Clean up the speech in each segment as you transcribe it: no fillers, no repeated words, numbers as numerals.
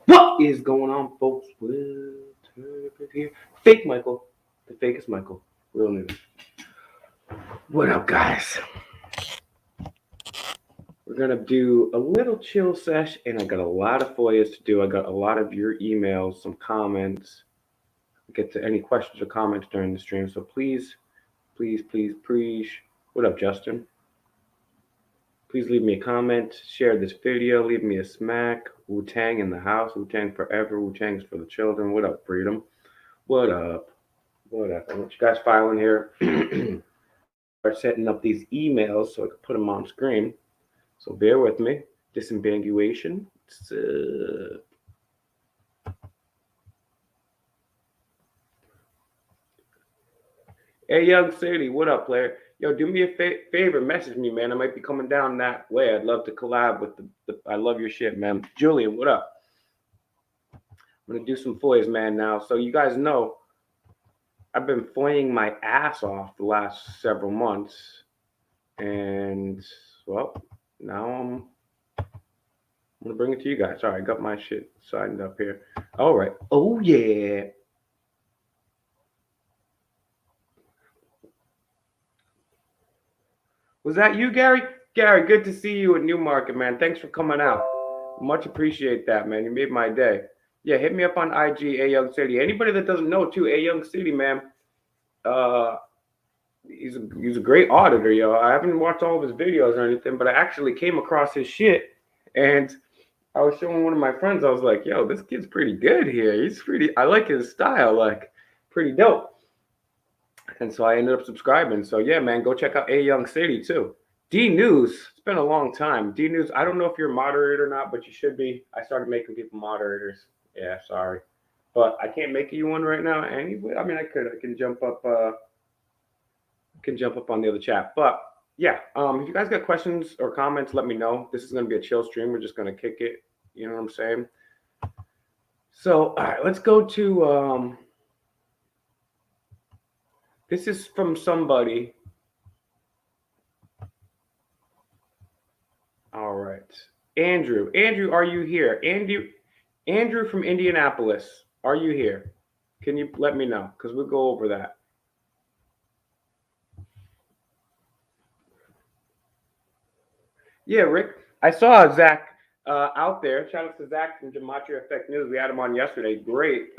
What is going on, folks? Will here. Fake Michael. The fakest Michael. Real news. What up, guys? We're going to do a little chill sesh, and I got a lot of FOIAs to do. I got a lot of your emails, some comments. Get to any questions or comments during the stream. So please. What up, Justin? Please leave me a comment, share this video, leave me a smack. Wu-Tang in the house, Wu-Tang forever, Wu-Tang is for the children. What up, Freedom? What up? What up? I want you guys filing here. Start setting up these emails so I can put them on screen. So bear with me. Disambiguation. Hey, Young City, what up, player? Yo, do me a favor, message me, man. I might be coming down that way. I'd love to collab with the I love your shit, man. Julian, what up? I'm gonna do some FOIAs, man, now. So you guys know I've been FOIAing my ass off the last several months. And well, now I'm gonna bring it to you guys. All right, I got my shit signed up here. All right. Oh yeah. Was that you, Gary? Gary, good to see you at Newmarket, man. Thanks for coming out. Much appreciate that, man. You made my day. Yeah, hit me up on IG, A Young City. Anybody that doesn't know, too, A Young City, man. He's a great auditor, yo. I haven't watched all of his videos or anything, but I actually came across his shit, and I was showing one of my friends. I was like, yo, this kid's pretty good here. I like his style, like, pretty dope. And so I ended up subscribing. So yeah, man, go check out A Young City too. D News. It's been a long time. D News. I don't know if you're a moderator or not, but you should be. I started making people moderators. Yeah, sorry, but I can't make you one right now. Anyway, I mean, I could. I can jump up. On the other chat. But yeah, if you guys got questions or comments, let me know. This is gonna be a chill stream. We're just gonna kick it. You know what I'm saying? So all right, let's go to. This is from somebody. All right. Andrew. Andrew, are you here? Andrew from Indianapolis. Are you here? Can you let me know? Because we'll go over that. Yeah, Rick. I saw Zach out there. Shout out to Zach from Gematria Effect News. We had him on yesterday. Great.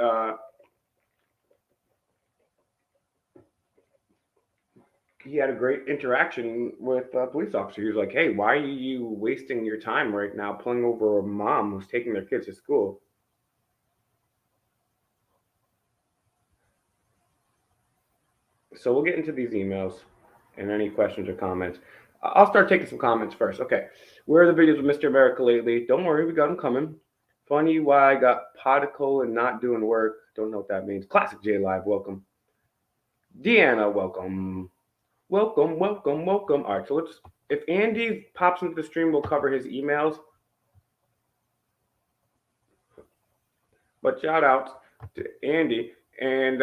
He had a great interaction with a police officer. He was like, hey, why are you wasting your time right now pulling over a mom who's taking their kids to school? So we'll get into these emails and any questions or comments. I'll start taking some comments first. Okay. Where are the videos with Mr. America lately? Don't worry, we got them coming. Funny why I got podicle and not doing work. Don't know what that means. Classic J Live, welcome. Deanna, welcome. Welcome. All right, so if Andy pops into the stream, we'll cover his emails. But shout out to Andy. And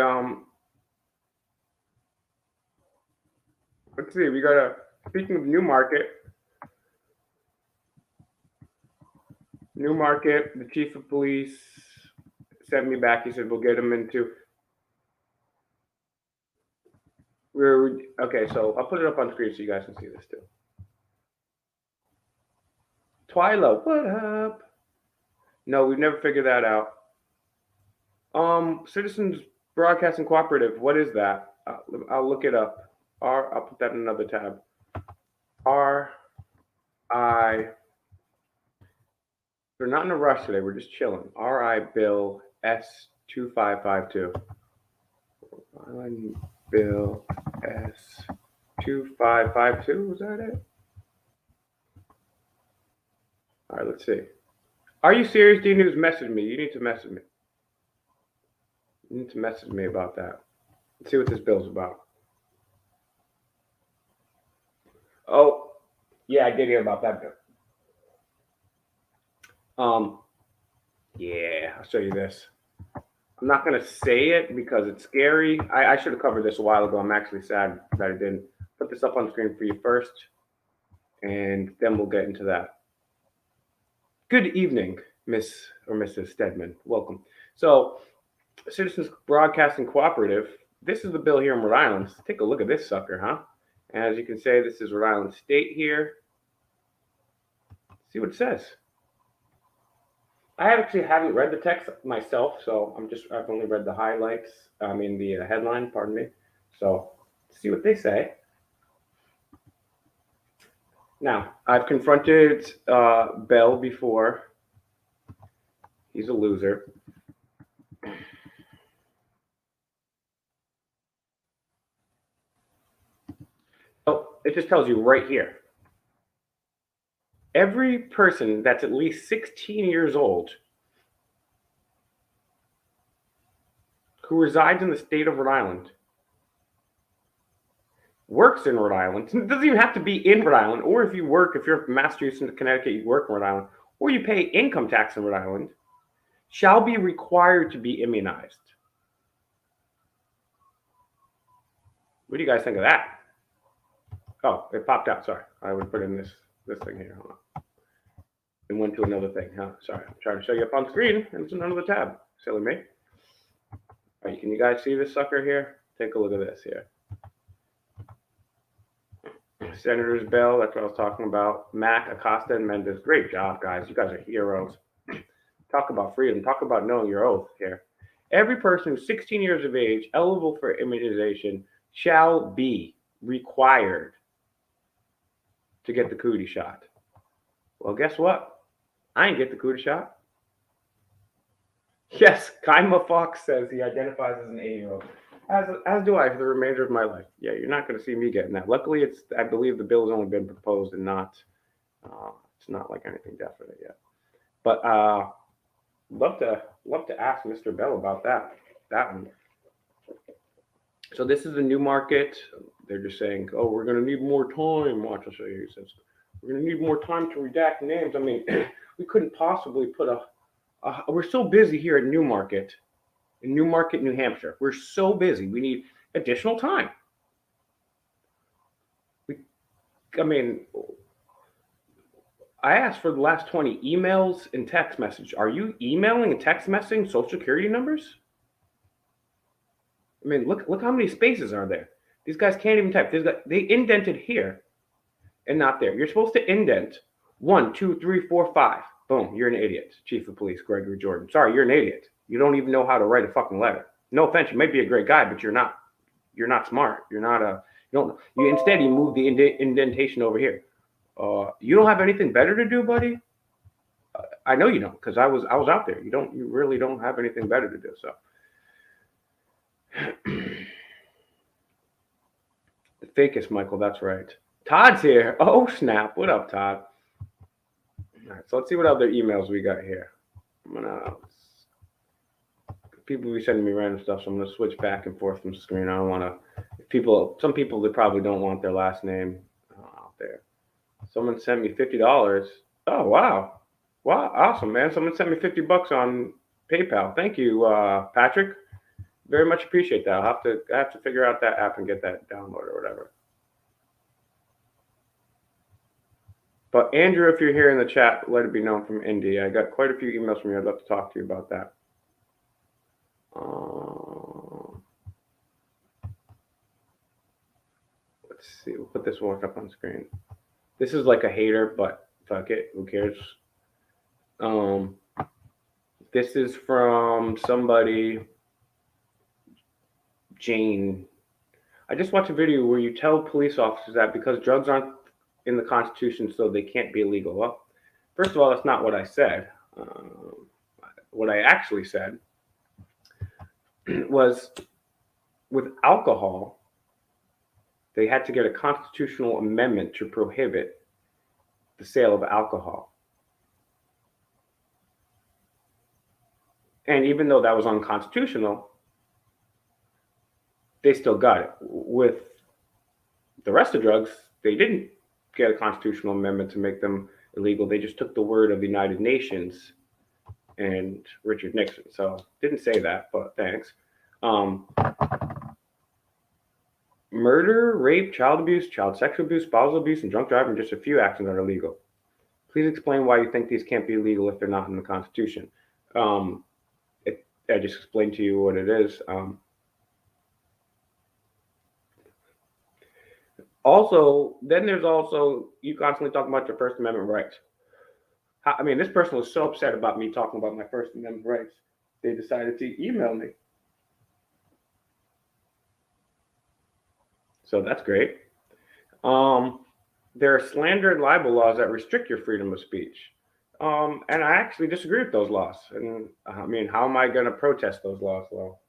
let's see, we got speaking of Newmarket, the chief of police sent me back. He said, we'll get him into. Okay, so I'll put it up on screen so you guys can see this too. Twyla, what up? No, we've never figured that out. Citizens Broadcasting Cooperative, what is that? I'll look it up. I'll put that in another tab. We're not in a rush today. We're just chilling. RI Bill S2552. Bill S2552. Was that it? All right, let's see. Are you serious? D News, message me. You need to message me. You need to message me about that. Let's see what this bill's about. Oh, yeah, I did hear about that bill. Yeah, I'll show you this. I'm not gonna say it because it's scary. I should have covered this a while ago. I'm actually sad that I didn't. Put this up on screen for you first, and then we'll get into that. Good evening. Miss or Mrs. Stedman. Welcome. So, Citizens Broadcasting Cooperative. This is the bill here in Rhode Island. Let's take a look at this sucker, huh? And as you can say, this is Rhode Island State here. See what it says. I actually haven't read the text myself, so I've only read the highlights. The headline, pardon me. So, see what they say. Now, I've confronted Bell before. He's a loser. So, it just tells you right here. Every person that's at least 16 years old who resides in the state of Rhode Island, works in Rhode Island, it doesn't even have to be in Rhode Island, or if you're from Massachusetts, Connecticut, you work in Rhode Island, or you pay income tax in Rhode Island, shall be required to be immunized. What do you guys think of that? Oh, it popped out. Sorry. I would put in this thing here. Hold on. It went to another thing. Huh? Sorry. I'm trying to show you up on screen, and it's another tab. Silly me. All right, can you guys see this sucker here? Take a look at this here. Senators Bell, that's what I was talking about. Mac, Acosta, and Mendez. Great job, guys. You guys are heroes. Talk about freedom. Talk about knowing your oath here. Every person who's 16 years of age, eligible for immunization, shall be required to get the cootie shot. Well, guess what? I ain't get the cootie shot. Yes, Kaima Fox says he identifies as an 8-year-old. As do I for the remainder of my life. Yeah, you're not going to see me getting that. Luckily, I believe the bill has only been proposed and it's not like anything definite yet. But love to ask Mr. Bell about that one. So this is the new market. They're just saying, oh, we're going to need more time. Watch, I'll show you. He says, we're going to need more time to redact names. I mean, we couldn't possibly put we're so busy here at Newmarket, in Newmarket, New Hampshire. We're so busy. We need additional time. I asked for the last 20 emails and text messages. Are you emailing and text messaging social security numbers? I mean, look how many spaces are there. These guys can't even type. They indented here and not there. You're supposed to indent 1, 2, 3, 4, 5. Boom, you're an idiot. Chief of Police Gregory Jordan. Sorry, you're an idiot. You don't even know how to write a fucking letter. No offense, you might be a great guy, but you're not smart. You instead you move the indentation over here. You don't have anything better to do, buddy? I know you don't, because I was out there. You really don't have anything better to do. So the fakest, Michael, that's right. Todd's here. Oh, snap. What up, Todd? All right, so let's see what other emails we got here. People be sending me random stuff, so I'm going to switch back and forth from the screen. I don't want to. Some people, they probably don't want their last name out there. Someone sent me $50. Oh, wow. Wow, awesome, man. Someone sent me $50 on PayPal. Thank you, Patrick. Very much appreciate that. I have to figure out that app and get that download or whatever. But Andrew, if you're here in the chat, let it be known from Indy. I got quite a few emails from you. I'd love to talk to you about that. Let's see. We'll put this one up on screen. This is like a hater, but fuck it. Who cares? This is from somebody, Jane. I just watched a video where you tell police officers that because drugs aren't in the Constitution, so they can't be illegal. Well, first of all, that's not what I said. What I actually said was with alcohol, they had to get a constitutional amendment to prohibit the sale of alcohol. And even though that was unconstitutional, they still got it. With the rest of drugs, they didn't get a constitutional amendment to make them illegal. They just took the word of the United Nations and Richard Nixon. So didn't say that, but thanks. Murder, rape, child abuse, child sexual abuse, spousal abuse, and drunk driving, just a few actions that are illegal. Please explain why you think these can't be legal if they're not in the Constitution. I just explained to you what it is. Also, then there's also, you constantly talk about your First Amendment rights. I mean, this person was so upset about me talking about my First Amendment rights, they decided to email me. So that's great. There are slander and libel laws that restrict your freedom of speech. And I actually disagree with those laws. And I mean, how am I going to protest those laws? Well,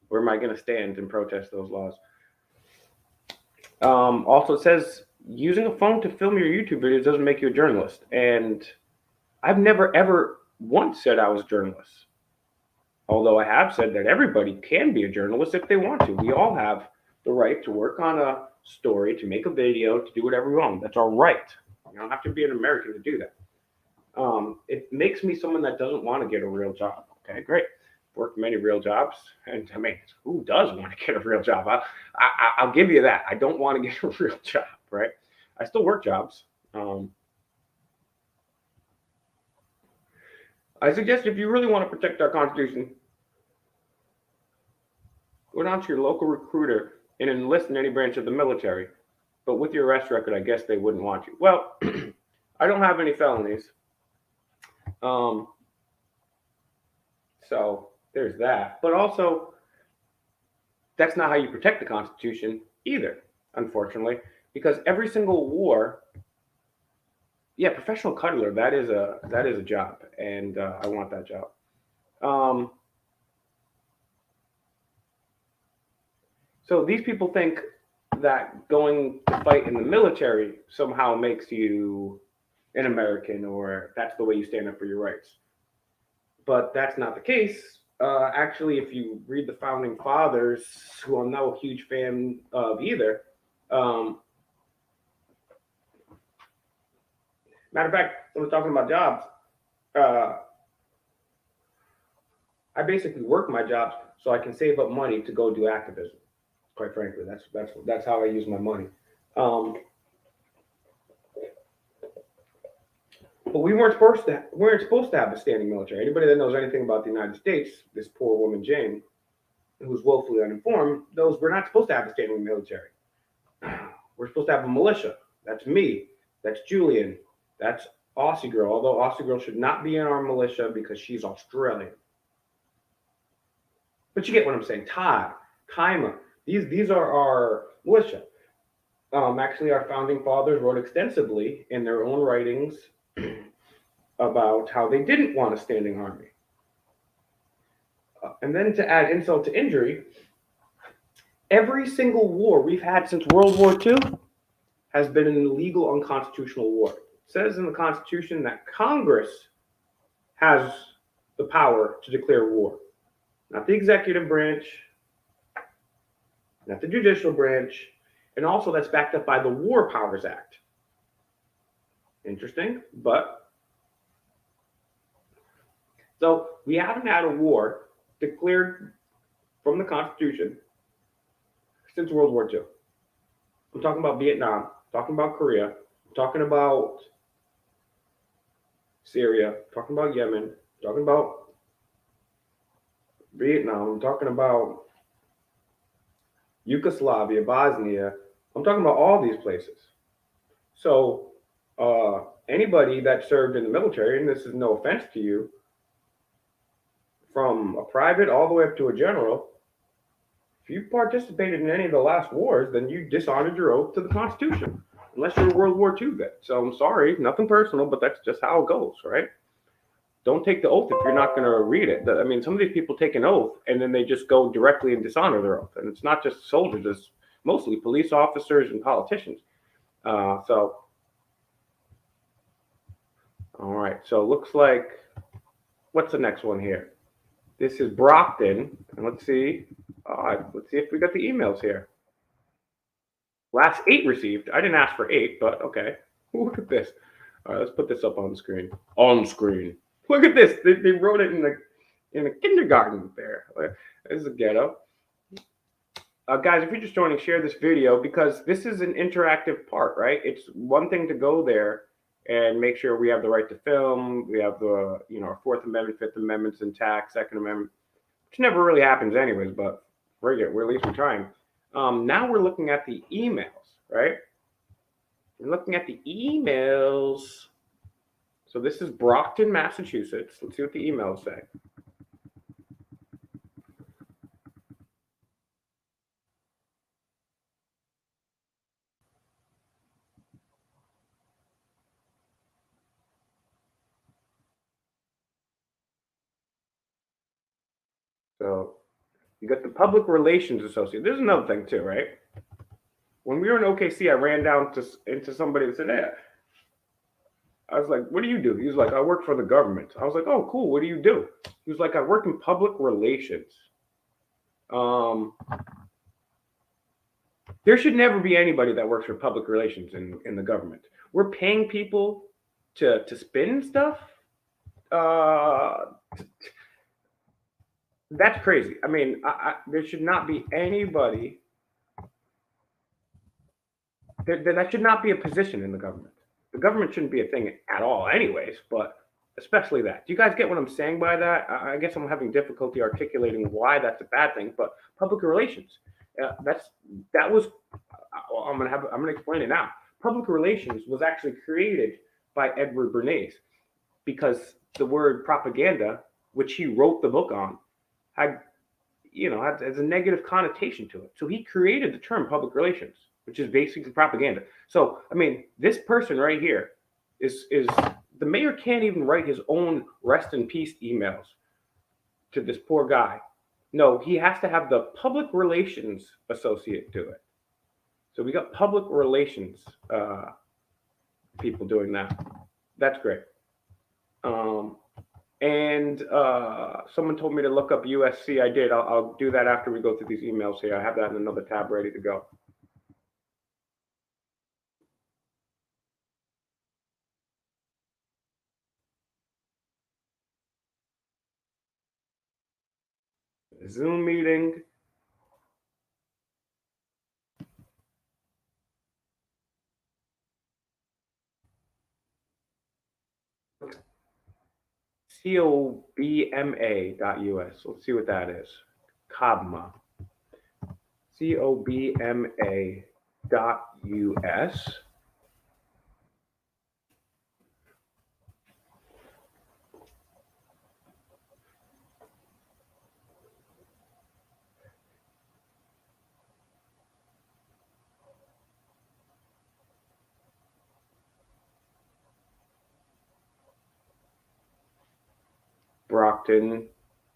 where am I going to stand and protest those laws? Also, it says using a phone to film your YouTube videos doesn't make you a journalist. And I've never, ever once said I was a journalist. Although I have said that everybody can be a journalist if they want to. We all have the right to work on a story, to make a video, to do whatever we want. That's our right. You don't have to be an American to do that. It makes me someone that doesn't want to get a real job. Okay, great. Worked many real jobs, and I mean, who does want to get a real job? I'll give you that. I don't want to get a real job, right? I still work jobs. I suggest if you really want to protect our Constitution, go down to your local recruiter and enlist in any branch of the military. But with your arrest record, I guess they wouldn't want you. Well, I don't have any felonies. So there's that. But also, that's not how you protect the Constitution either, unfortunately, because every single war, yeah, professional cuddler, that is a job, and I want that job. So these people think that going to fight in the military somehow makes you an American, or that's the way you stand up for your rights. But that's not the case. Actually, if you read the Founding Fathers, who I'm not a huge fan of either, matter of fact, I was talking about jobs. I basically work my jobs so I can save up money to go do activism. Quite frankly, that's how I use my money. But we weren't supposed to have a standing military. Anybody that knows anything about the United States, this poor woman Jane, who's woefully uninformed, knows we're not supposed to have a standing military. We're supposed to have a militia. That's me. That's Julian. That's Aussie Girl. Although Aussie Girl should not be in our militia because she's Australian. But you get what I'm saying. Todd, Kaima. These are our militia. Actually, our founding fathers wrote extensively in their own writings about how they didn't want a standing army. And then to add insult to injury, every single war we've had since World War II has been an illegal, unconstitutional war. It says in the Constitution that Congress has the power to declare war, not the executive branch, not the judicial branch, and also that's backed up by the War Powers Act. Interesting, but so we haven't had a war declared from the Constitution since World War II. I'm talking about Vietnam, I'm talking about Korea, I'm talking about Syria, I'm talking about Yemen, I'm talking about Vietnam, I'm talking about Yugoslavia, Bosnia. I'm talking about all these places. So anybody that served in the military, and this is no offense to you, from a private all the way up to a general, if you participated in any of the last wars, then you dishonored your oath to the Constitution, unless you're a World War II vet. So I'm sorry, nothing personal, but that's just how it goes, right? Don't take the oath if you're not going to read it. I mean, some of these people take an oath and then they just go directly and dishonor their oath. And it's not just soldiers, it's mostly police officers and politicians. All right. So it looks like, what's the next one here? This is Brockton. And let's see if we got the emails here. Last 8 received. I didn't ask for 8, but okay. Look at this. All right, let's put this up on the screen. On screen. Look at this. They wrote it in the kindergarten there. This is a ghetto. Guys, if you're just joining, share this video because this is an interactive part, right? It's one thing to go there and make sure we have the right to film. We have the, our Fourth Amendment, Fifth Amendments intact, Second Amendment, which never really happens anyways, but we're at least we're trying. Now we're looking at the emails, right? We're looking at the emails. So this is Brockton, Massachusetts. Let's see what the emails say. So you got the Public Relations Associate. There's another thing too, right? When we were in OKC, I ran down into somebody and said, "Hey," I was like, "What do you do?" He was like, "I work for the government." I was like, "Oh, cool. What do you do?" He was like, "I work in public relations." Um, there should never be anybody that works for public relations in the government. We're paying people to spin stuff. Uh, that's crazy. I mean, there should not be anybody. That should not be a position in the government. The government shouldn't be a thing at all, anyways. But especially that. Do you guys get what I'm saying by that? I guess I'm having difficulty articulating why that's a bad thing. But public relations, that was. I'm gonna explain it now. Public relations was actually created by Edward Bernays because the word propaganda, which he wrote the book on, had has a negative connotation to it. So he created the term public relations, which is basically propaganda. So I mean, this person right here is the mayor can't even write his own rest in peace emails to this poor guy. No, he has to have the public relations associate do it. So we got public relations people doing that. That's great. Um, and someone told me to look up USC. I did. I'll do that after we go through these emails here. I have that in another tab ready to go. Zoom meeting. COBMA.us. Let's see what that is. COBMA. COBMA.us. Brockton.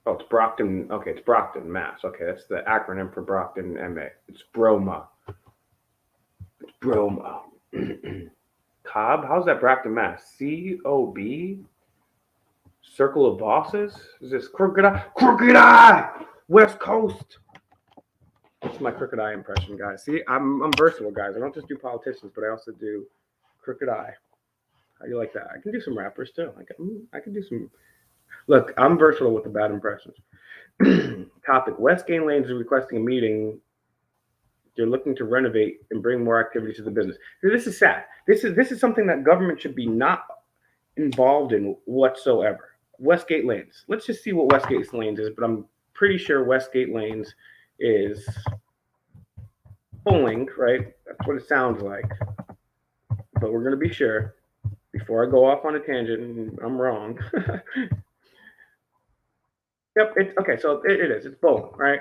Oh, it's Brockton. Okay, it's Brockton, Mass. Okay, that's the acronym for Brockton MA. It's BROMA. It's BROMA. Cobb? How's that Brockton, Mass? COB? Circle of Bosses? Is this Crooked Eye? Crooked Eye! West Coast! That's my Crooked Eye impression, guys. See, I'm versatile, guys. I don't just do politicians, but I also do Crooked Eye. How do you like that? I can do some rappers too. I can do some. Look, I'm versatile with the bad impressions. Topic: Westgate Lanes is requesting a meeting. They're looking to renovate and bring more activity to the business. This is sad. This is something that government should be not involved in whatsoever. Westgate Lanes. Let's just see what Westgate Lanes is, but I'm pretty sure Westgate Lanes is bowling, right? That's what it sounds like. But we're going to be sure before I go off on a tangent and I'm wrong. Yep. Okay. So it is. It's bowling, right?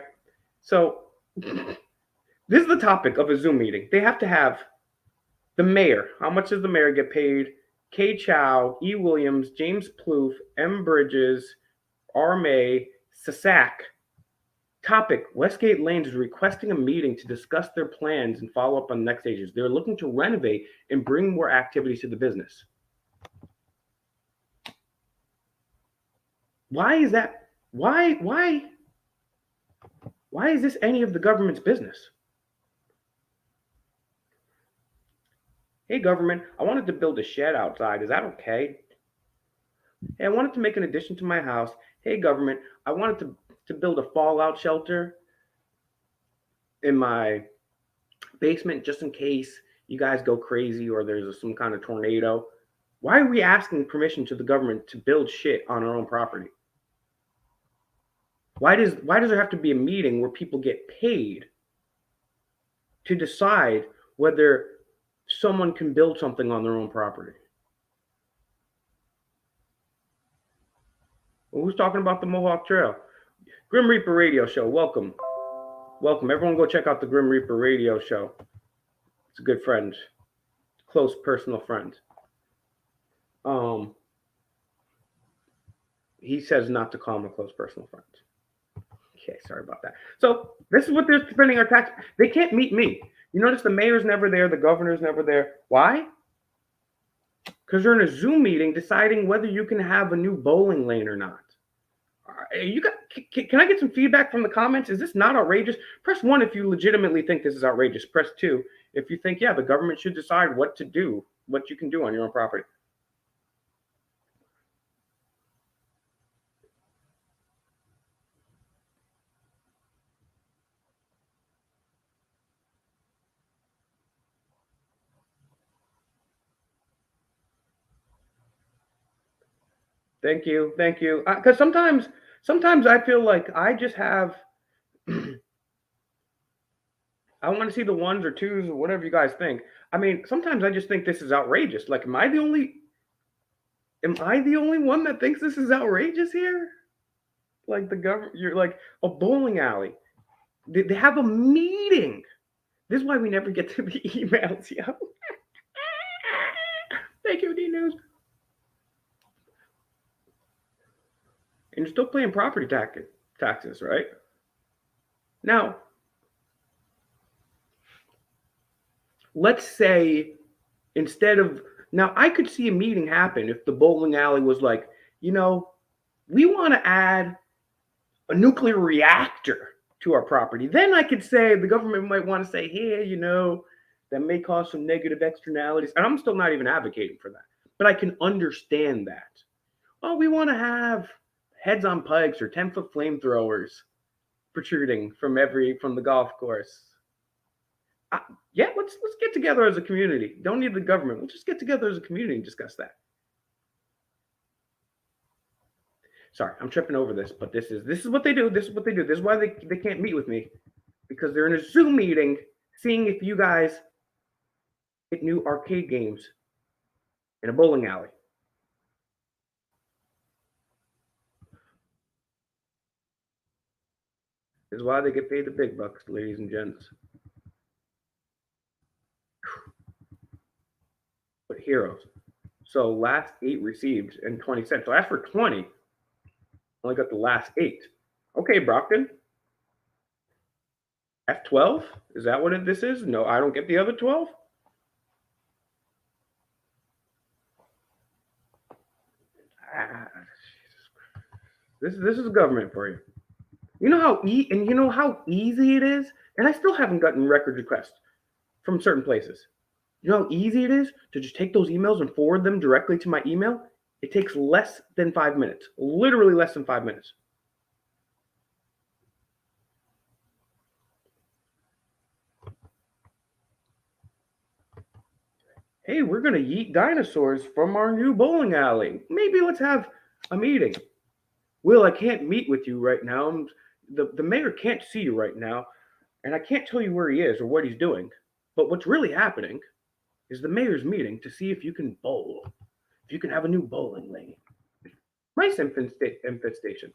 So this is the topic of a Zoom meeting. They have to have the mayor. How much does the mayor get paid? K. Chow, E. Williams, James Plouffe, M. Bridges, R. May, Sasak. Topic: Westgate Lanes is requesting a meeting to discuss their plans and follow up on next stages. They're looking to renovate and bring more activities to the business. Why is that? Why is this any of the government's business? Hey, government, I wanted to build a shed outside. Is that okay? Hey, I wanted to make an addition to my house. Hey, government, I wanted to build a fallout shelter in my basement just in case you guys go crazy or there's some kind of tornado. Why are we asking permission to the government to build shit on our own property? Why does there have to be a meeting where people get paid to decide whether someone can build something on their own property? Well, who's talking about the Mohawk Trail? Grim Reaper Radio Show. Welcome. Welcome. Everyone go check out the Grim Reaper Radio Show. It's a good friend. Close personal friend. He says not to call him a close personal friend. Okay, sorry about that. So this is what they're spending our tax. They can't meet me. You notice the mayor's never there, the governor's never there. Why? Because they're in a Zoom meeting deciding whether you can have a new bowling lane or not. Can I get some feedback from the comments? Is this not outrageous? Press 1 if you legitimately think this is outrageous. Press 2 if you think, yeah, the government should decide what to do, what you can do on your own property. Thank you. Because sometimes I feel like I just have. I want to see the ones or twos or whatever you guys think. I mean, sometimes I just think this is outrageous. Like, am I the only one that thinks this is outrageous here? Like the government, you're like a bowling alley. They have a meeting. This is why we never get to the emails, yo. Thank you, D News. And you're still paying property taxes, right? Now, let's say instead of now, I could see a meeting happen if the bowling alley was like, we want to add a nuclear reactor to our property. Then I could say the government might want to say, hey, that may cause some negative externalities. And I'm still not even advocating for that, but I can understand that. Oh, we want to have heads on pikes or 10-foot flamethrowers protruding from the golf course. Yeah, let's get together as a community. Don't need the government. Let's just get together as a community and discuss that. Sorry, I'm tripping over this, but this is what they do. This is why they can't meet with me, because they're in a Zoom meeting seeing if you guys get new arcade games in a bowling alley. This is why they get paid the big bucks, ladies and gents. But heroes. So last 8 received and 20 cents. So I asked for 20. Only got the last 8. Okay, Brockton. F12? Is that what this is? No, I don't get the other 12? This is government for you. You know how easy it is? And I still haven't gotten record requests from certain places. You know how easy it is to just take those emails and forward them directly to my email? It takes less than 5 minutes. Literally less than 5 minutes. Hey, we're going to yeet dinosaurs from our new bowling alley. Maybe let's have a meeting. Will, I can't meet with you right now. The mayor can't see you right now, and I can't tell you where he is or what he's doing. But what's really happening is the mayor's meeting to see if you can bowl, if you can have a new bowling lane. Nice infestation.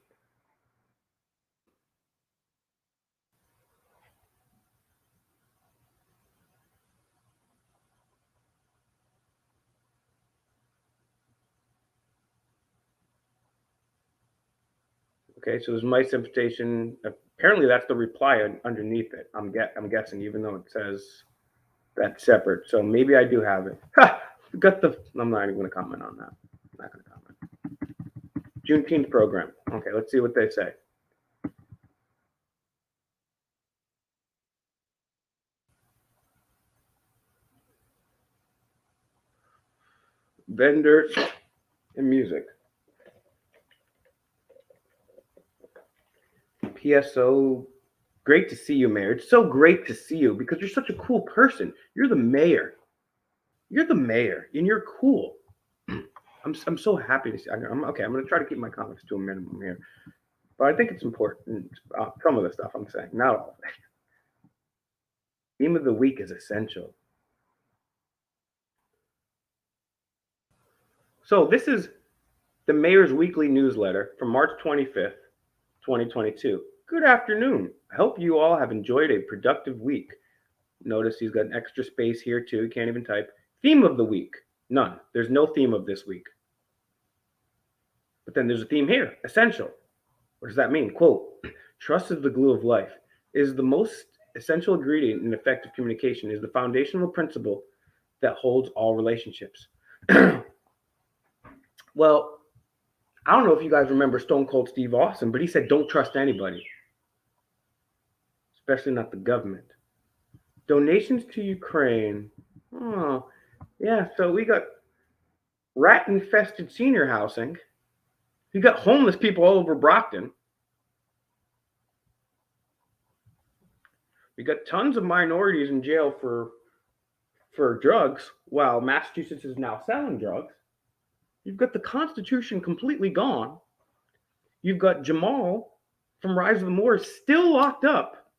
Okay, so there's mice infestation. Apparently, that's the reply underneath it. I'm guessing, even though it says that's separate. So maybe I do have it. Ha! I'm not even going to comment on that. I'm not going to comment. Juneteenth program. Okay, let's see what they say. Vendors and music. PSO, great to see you, Mayor. It's so great to see you because you're such a cool person. You're the mayor. You're the mayor, and you're cool. I'm so happy to see. I'm okay. I'm going to try to keep my comments to a minimum here, but I think it's important. Some of the stuff I'm saying, not all. Theme of the week is essential. So this is the mayor's weekly newsletter from March 25th, 2022. Good afternoon. I hope you all have enjoyed a productive week. Notice he's got an extra space here too. He can't even type. Theme of the week. None. There's no theme of this week. But then there's a theme here. Essential. What does that mean? Quote, trust is the glue of life. It is the most essential ingredient in effective communication. It is the foundational principle that holds all relationships. Well, I don't know if you guys remember Stone Cold Steve Austin, but he said don't trust anybody, especially not the government. Donations to Ukraine. Oh, yeah. So we got rat-infested senior housing. You got homeless people all over Brockton. We got tons of minorities in jail for drugs, while Massachusetts is now selling drugs. You've got the Constitution completely gone. You've got Jamal from Rise of the Moors still locked up.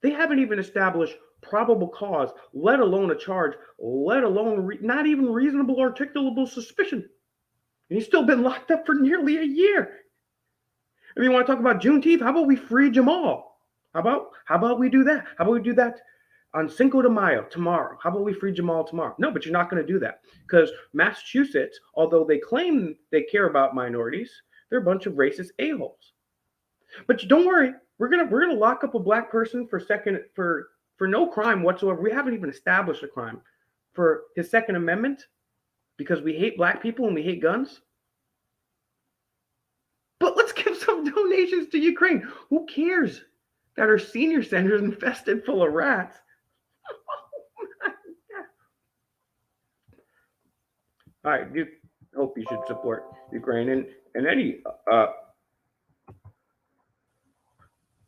They haven't even established probable cause, let alone a charge, let alone not even reasonable articulable suspicion. And he's still been locked up for nearly a year. If you want to talk about Juneteenth, how about we free Jamal? How about we do that? How about we do that on Cinco de Mayo tomorrow? How about we free Jamal tomorrow? No, but you're not going to do that because Massachusetts, although they claim they care about minorities, they're a bunch of racist a-holes. But don't worry, we're gonna lock up a black person for no crime whatsoever. We haven't even established a crime for his Second Amendment because we hate black people and we hate guns. But let's give some donations to Ukraine. Who cares that our senior center is infested full of rats? All right, you hope you should support Ukraine in any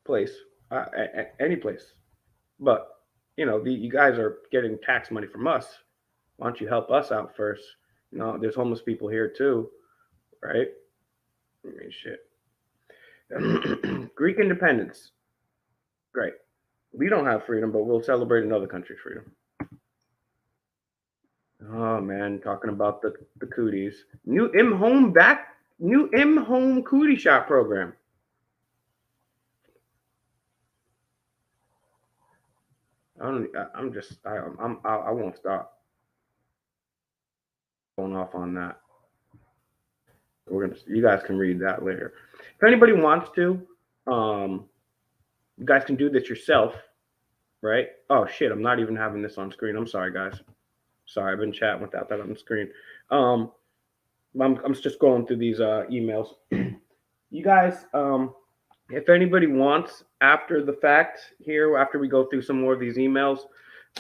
place, any place. But you guys are getting tax money from us. Why don't you help us out first? There's homeless people here too, right? I mean, shit. Greek independence. Great. We don't have freedom, but we'll celebrate another country's freedom. Oh man, talking about the cooties. New in-home cootie shop program. I won't stop going off on that. You guys can read that later. If anybody wants to, you guys can do this yourself, right? Oh shit, I'm not even having this on screen. I'm sorry, guys. Sorry, I've been chatting without that on the screen. I'm just going through these emails. You guys, if anybody wants, after the fact here, after we go through some more of these emails,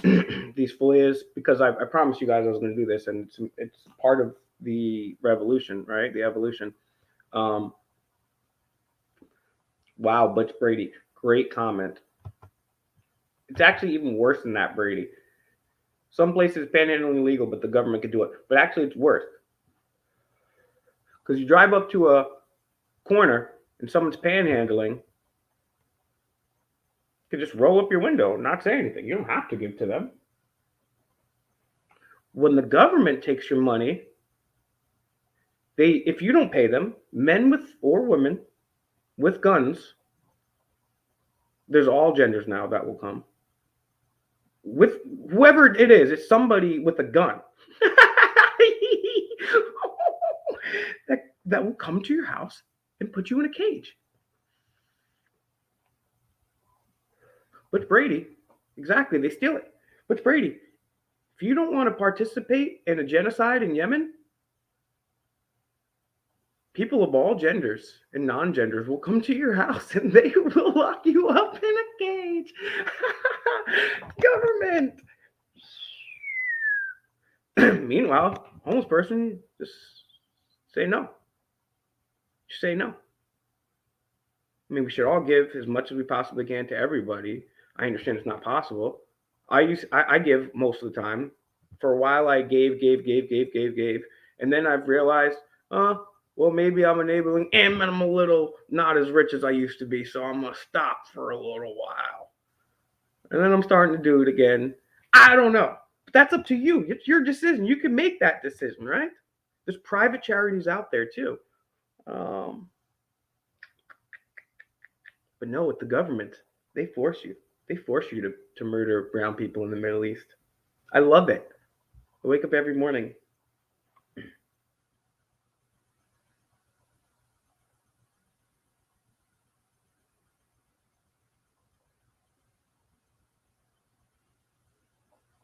these FOIAs, because I promised you guys I was going to do this, and it's part of the revolution, right? The evolution. Wow, Butch Brady, great comment. It's actually even worse than that, Brady. Some places panhandling illegal, but the government could do it. But actually, it's worse. Because you drive up to a corner and someone's panhandling, you can just roll up your window and not say anything. You don't have to give to them. When the government takes your money, if you don't pay them, men or women with guns, there's all genders now that will come. With whoever it is, it's somebody with a gun that will come to your house and put you in a cage. Butch Brady, exactly, they steal it. Butch Brady, if you don't want to participate in a genocide in Yemen, people of all genders and non-genders will come to your house and they will lock you up in a cage. Government. Meanwhile, homeless person, just say no. Just say no. I mean, we should all give as much as we possibly can to everybody. I understand it's not possible. I give most of the time. For a while, I gave. And then I've realized, well, maybe I'm enabling and I'm a little not as rich as I used to be. So I'm going to stop for a little while. And then I'm starting to do it again. I don't know. But that's up to you. It's your decision. You can make that decision, right? There's private charities out there too. Um, but no, with the government, they force you. They force you to murder brown people in the Middle East. I love it. I wake up every morning.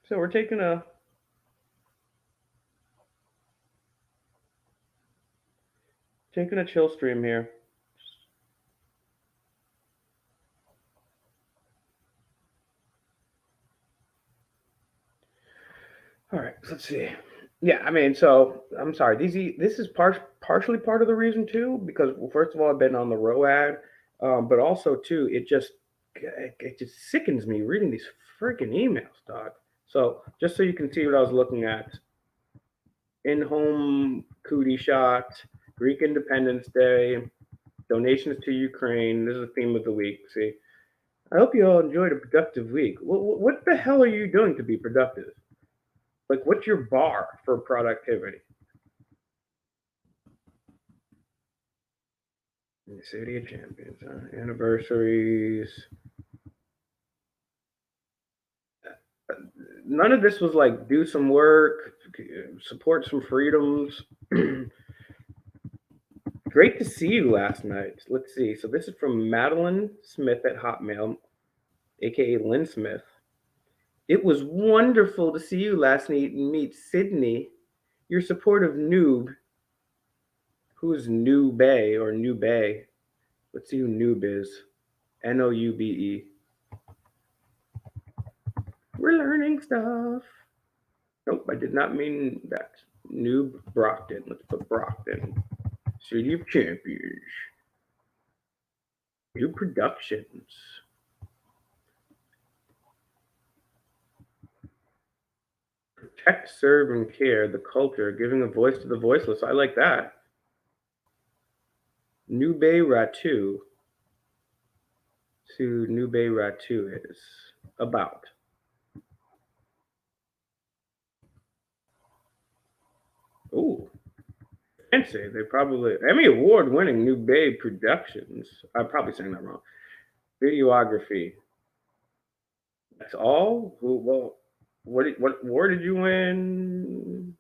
So we're taking a chill stream here. All right, let's see. Yeah, I mean, so I'm sorry. This is partially part of the reason too, because well, first of all, I've been on the ROAD, but also too, it just sickens me reading these freaking emails, dog. So just so you can see what I was looking at, in-home cootie shot, Greek Independence Day, donations to Ukraine. This is the theme of the week. See, I hope you all enjoyed a productive week. What the hell are you doing to be productive? Like, what's your bar for productivity? In the City of Champions, anniversaries. None of this was like do some work, support some freedoms. Great to see you last night. Let's see. So this is from Madeline Smith at Hotmail, aka Lynn Smith. It was wonderful to see you last night and meet Sydney, your supportive noob. Who's Noob or Noob? Let's see who Noob is. Noube. We're learning stuff. Nope, I did not mean that. Noob Brockton. Let's put Brockton. City of Champions. New Productions. Protect, serve, and care. The culture, giving a voice to the voiceless. I like that. Nube Ratu. See who Nube Ratu is. About. Ooh. Fancy. They probably Emmy Award winning Nube Productions. I'm probably saying that wrong. Videography. That's all? Well, what award did you win?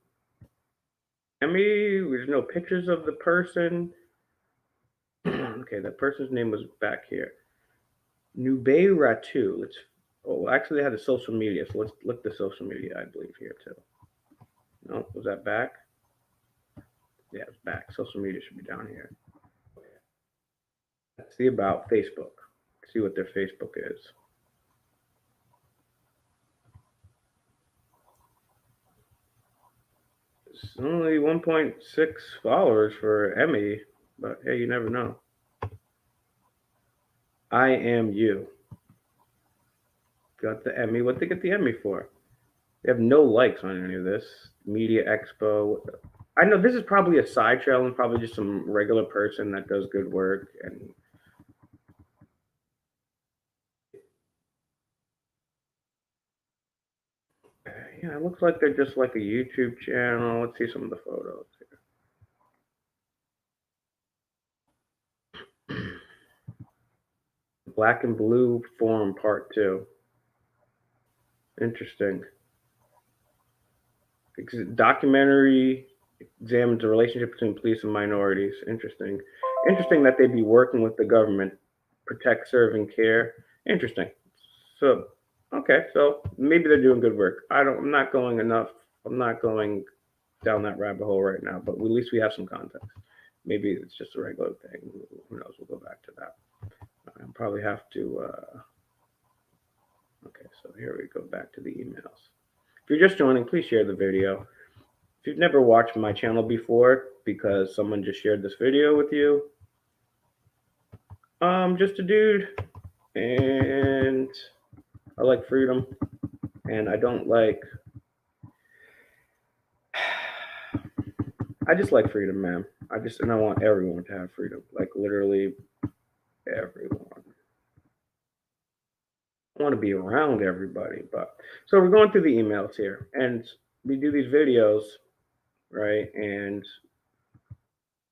Emmy? There's no pictures of the person. Okay, that person's name was back here. Nube Ratu. Let's. Oh, actually, they had a social media. So let's look the social media. I believe here too. No, was that back? Yeah, it's back. Social media should be down here. Let's see about Facebook. See what their Facebook is. It's only 1.6 followers for Emmy, but hey, you never know. I am you. Got the Emmy. What they get the Emmy for? They have no likes on any of this. Media Expo. I know this is probably a side trail and probably just some regular person that does good work. And yeah, it looks like they're just like a YouTube channel. Let's see some of the photos here. Black and Blue Forum Part 2. Interesting. Documentary examines the relationship between police and minorities. Interesting. Interesting that they'd be working with the government, protect, serve, and care. Interesting. So, okay, so maybe they're doing good work. I'm not going enough. I'm not going down that rabbit hole right now, but at least we have some context. Maybe it's just a regular thing. Who knows? We'll go back to that. I'll probably have to. Okay, so here we go back to the emails. If you're just joining, please share the video. If you've never watched my channel before because someone just shared this video with you, I'm just a dude and I like freedom and I don't like I just like freedom, man. And I want everyone to have freedom, like literally everyone. I want to be around everybody, but so we're going through the emails here, and we do these videos, right? And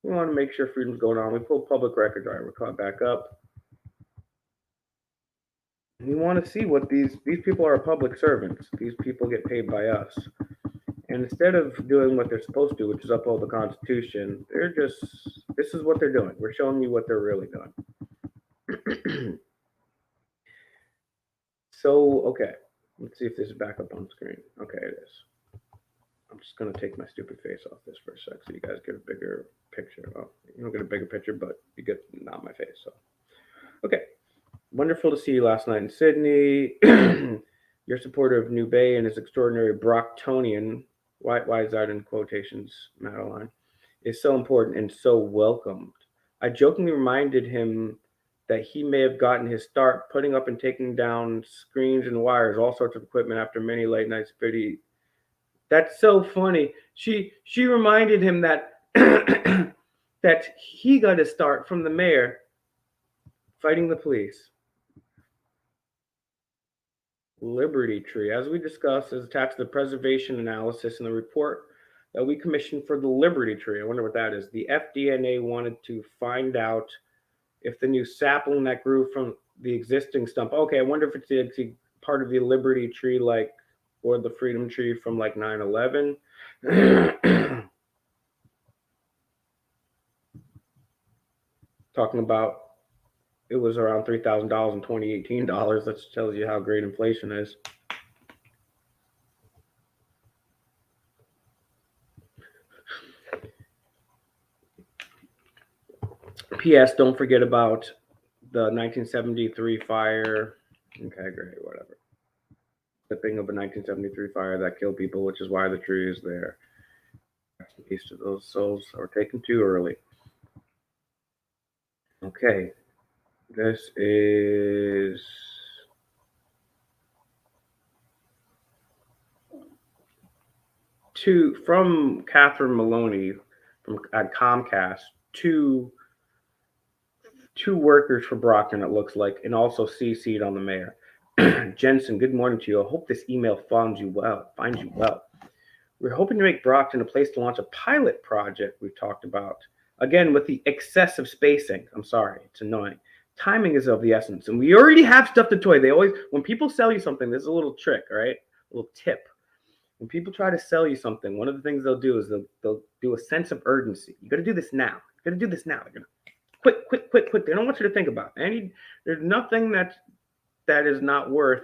we want to make sure freedom's going on. We pull public records, right? We're caught back up. We want to see what these people are public servants. These people get paid by us. And instead of doing what they're supposed to, which is uphold the Constitution, this is what they're doing. We're showing you what they're really doing. So, okay. Let's see if this is back up on screen. Okay, it is. I'm just going to take my stupid face off this for a sec so you guys get a bigger picture. Oh, you don't get a bigger picture, but you get not my face. So, okay. Wonderful to see you last night in Sydney. Your supporter of New Bay and his extraordinary Brocktonian, why is that in quotations, Madeline, is so important and so welcomed. I jokingly reminded him that he may have gotten his start putting up and taking down screens and wires, all sorts of equipment after many late nights video. That's so funny. She reminded him that that he got his start from the mayor fighting the police. Liberty Tree, as we discussed, is attached to the preservation analysis in the report that we commissioned for the Liberty Tree. I wonder what that is. The FDNA wanted to find out if the new sapling that grew from the existing stump. Okay, I wonder if it's part of the Liberty Tree, like, or the Freedom Tree from like 9/11. Talking about it was around $3,000 in 2018 dollars. That tells you how great inflation is. P.S. Don't forget about the 1973 fire. Okay, great, whatever. The thing of a 1973 fire that killed people, which is why the tree is there. Peace to those souls that were taken too early. Okay, this is from Catherine Maloney at Comcast. Two workers for Brockton, it looks like, and also CC'd on the mayor. Jensen, good morning to you. I hope this email finds you well. We're hoping to make Brockton a place to launch a pilot project we've talked about. Again, with the excessive spacing. I'm sorry, it's annoying. Timing is of the essence, and we already have stuff to toy. They always, when people sell you something, there's a little trick, right? A little tip. When people try to sell you something, one of the things they'll do is they'll do a sense of urgency. You got to do this now. You got to do this now. They're gonna quick. They don't want you to think about it. There's nothing that is not worth,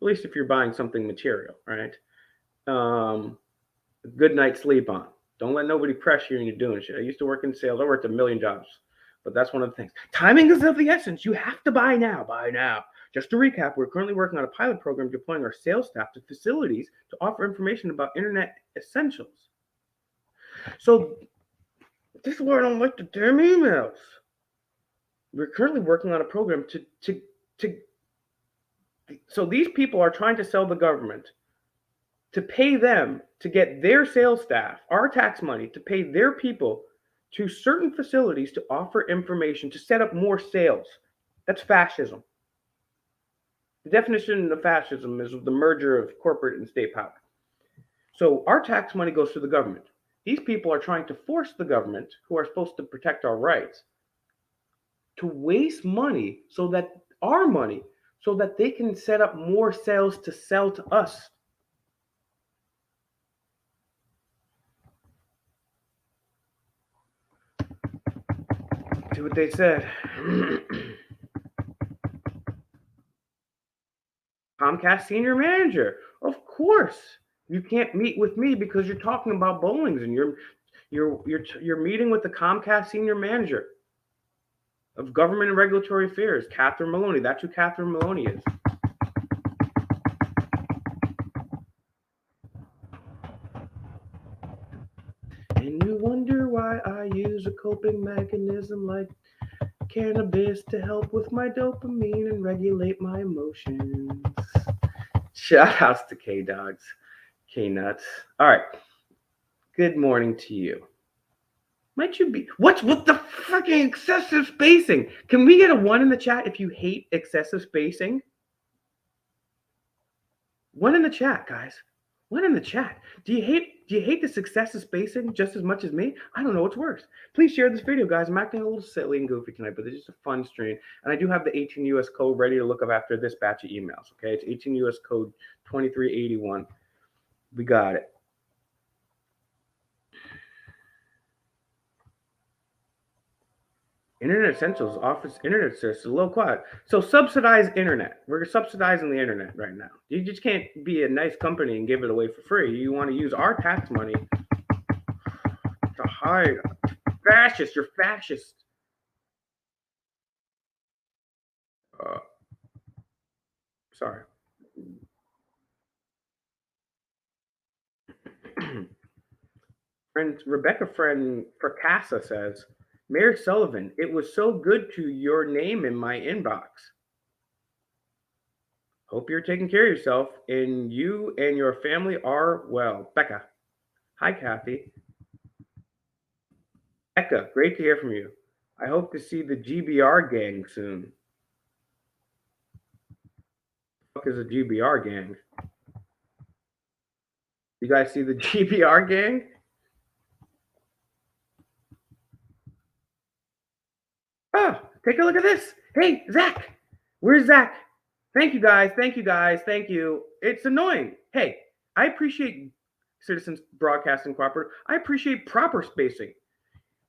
at least if you're buying something material, right? A good night's sleep on. Don't let nobody pressure you into doing shit. I used to work in sales. I worked a million jobs, but that's one of the things. Timing is of the essence. You have to buy now. Buy now. Just to recap, we're currently working on a pilot program deploying our sales staff to facilities to offer information about internet essentials. So this is why I don't like the damn emails. We're currently working on a program so these people are trying to sell the government to pay them to get their sales staff, our tax money, to pay their people to certain facilities to offer information to set up more sales. That's fascism. The definition of fascism is the merger of corporate and state power. So our tax money goes to the government. These people are trying to force the government, who are supposed to protect our rights, to waste money so that they can set up more sales to sell to us. Do what they said. Comcast senior manager. Of course, you can't meet with me because you're talking about bowlings, and you're meeting with the Comcast senior manager of government and regulatory affairs, Catherine Maloney. That's who Catherine Maloney is. And you wonder why I use a coping mechanism like cannabis to help with my dopamine and regulate my emotions. Shout outs to K-Dogs, K-Nuts. All right. Good morning to you. Might you be? What's with the fucking excessive spacing? Can we get a 1 in the chat if you hate excessive spacing? 1 in the chat, guys. 1 in the chat. Do you hate the excessive spacing just as much as me? I don't know what's worse. Please share this video, guys. I'm acting a little silly and goofy tonight, but it's just a fun stream. And I do have the 18 US code ready to look up after this batch of emails. Okay, it's 18 US code 2381. We got it. Internet Essentials offers internet service low quality. So subsidized internet. We're subsidizing the internet right now. You just can't be a nice company and give it away for free. You want to use our tax money to hide fascist. You're fascist. Sorry. Rebecca friend Fracassa says, Mayor Sullivan, it was so good to your name in my inbox. Hope you're taking care of yourself and you and your family are well. Becca. Hi, Kathy. Becca, great to hear from you. I hope to see the GBR gang soon. What the fuck is a GBR gang? You guys see the GBR gang? Oh, take a look at this. Hey, Zach. Where's Zach? Thank you, guys. Thank you, guys. Thank you. It's annoying. Hey, I appreciate Citizens Broadcasting Cooperative. I appreciate proper spacing.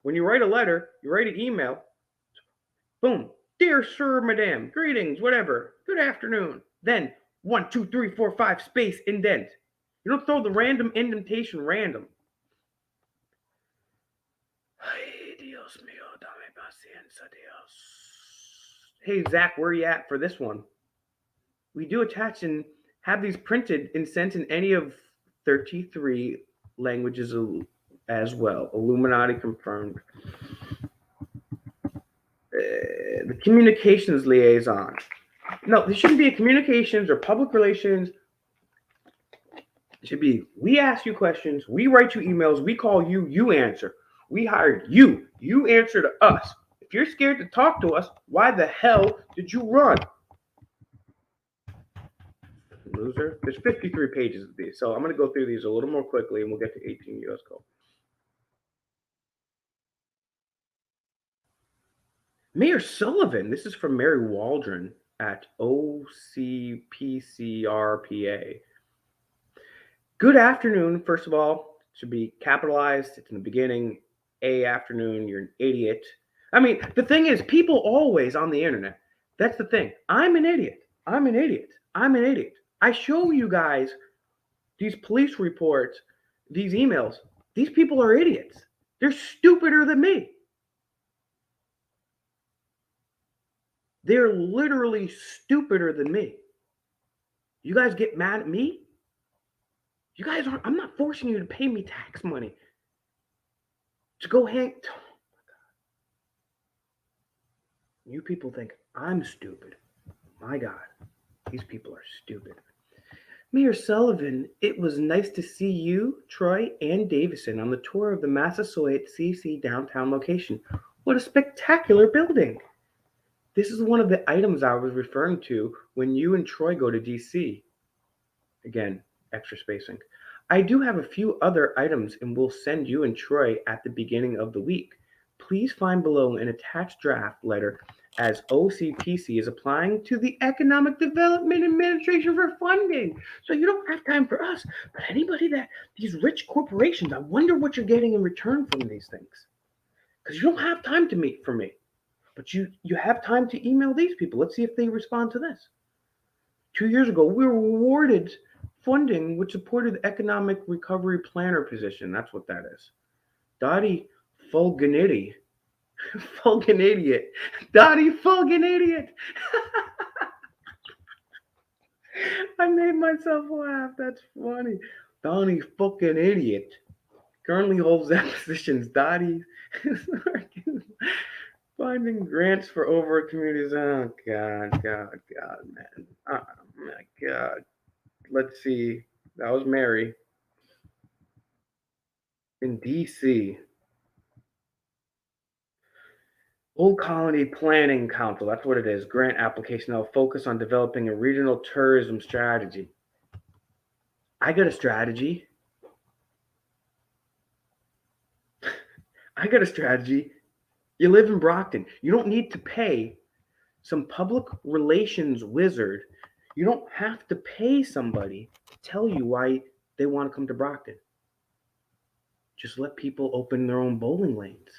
When you write a letter, you write an email. Boom. Dear Sir, Madam, greetings, whatever. Good afternoon. Then 1, 2, 3, 4, 5 space indent. You don't throw the random indentation random. Ay, Dios mío, dame paciencia, Dios. Hey, Zach, where are you at for this one? We do attach and have these printed and sent in any of 33 languages as well. Illuminati confirmed. The communications liaison. No, there shouldn't be a communications or public relations. It should be, we ask you questions, we write you emails, we call you, you answer. We hired you, you answer to us. If you're scared to talk to us, why the hell did you run? Loser. There's 53 pages of these, so I'm going to go through these a little more quickly and we'll get to 18 US code. Mayor Sullivan, this is from Mary Waldron at OCPCRPA. Good afternoon, first of all. It should be capitalized. It's in the beginning. A afternoon, you're an idiot. I mean, the thing is, people always on the internet, that's the thing. I'm an idiot. I'm an idiot. I'm an idiot. I show you guys these police reports, these emails. These people are idiots. They're stupider than me. They're literally stupider than me. You guys get mad at me? You guys aren't, I'm not forcing you to pay me tax money to go hang. Oh, you people think I'm stupid. My God, these people are stupid. Mayor Sullivan, it was nice to see you, Troy, and Davison on the tour of the Massasoit CC downtown location. What a spectacular building. This is one of the items I was referring to when you and Troy go to DC. Again, extra spacing. I do have a few other items and will send you and Troy at the beginning of the week. Please find below an attached draft letter as OCPC is applying to the Economic Development Administration for funding. So you don't have time for us, but anybody that, these rich corporations, I wonder what you're getting in return from these things. Because you don't have time to meet for me. But you have time to email these people. Let's see if they respond to this. 2 years ago, we were awarded funding which supported the Economic Recovery Planner position. That's what that is. Dottie Fulganidiot. Fulganidiot. Dottie Fulganidiot. I made myself laugh. That's funny. Donnie fucking idiot. Currently holds that position. Dottie finding grants for over communities. Oh, God, man. Oh, my God. Let's see. That was Mary. In D.C. Old Colony Planning Council, that's what it is. Grant application. They'll focus on developing a regional tourism strategy. I got a strategy. I got a strategy. You live in Brockton. You don't need to pay some public relations wizard. You don't have to pay somebody to tell you why they want to come to Brockton. Just let people open their own bowling lanes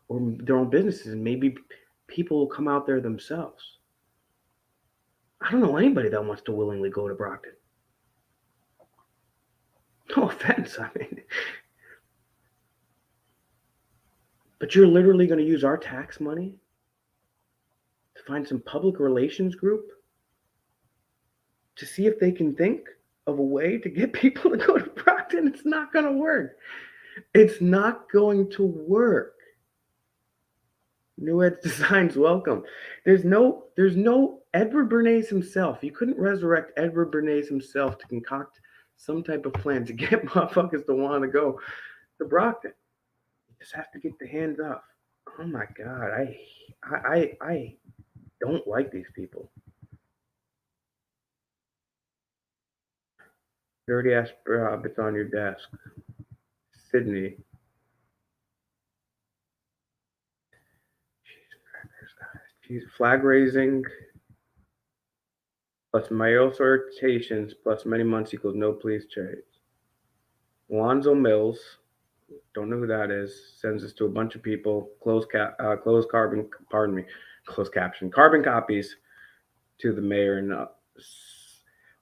or their own businesses, and maybe people will come out there themselves. I don't know anybody that wants to willingly go to Brockton. No offense, I mean, but you're literally going to use our tax money to find some public relations group to see if they can think of a way to get people to go to Brockton. It's not going to work. It's not going to work. New Ed's designs welcome. There's no Edward Bernays himself. You couldn't resurrect Edward Bernays himself to concoct some type of plan to get motherfuckers to want to go to Brockton. You just have to get the hands off. Oh my God, I don't like these people. Dirty ass it's on your desk. Sydney. Jeez, flag raising plus mail sortations plus many months equals no police chase. Alonzo Mills, don't know who that is, sends this to a bunch of people. Closed carbon copies to the mayor. And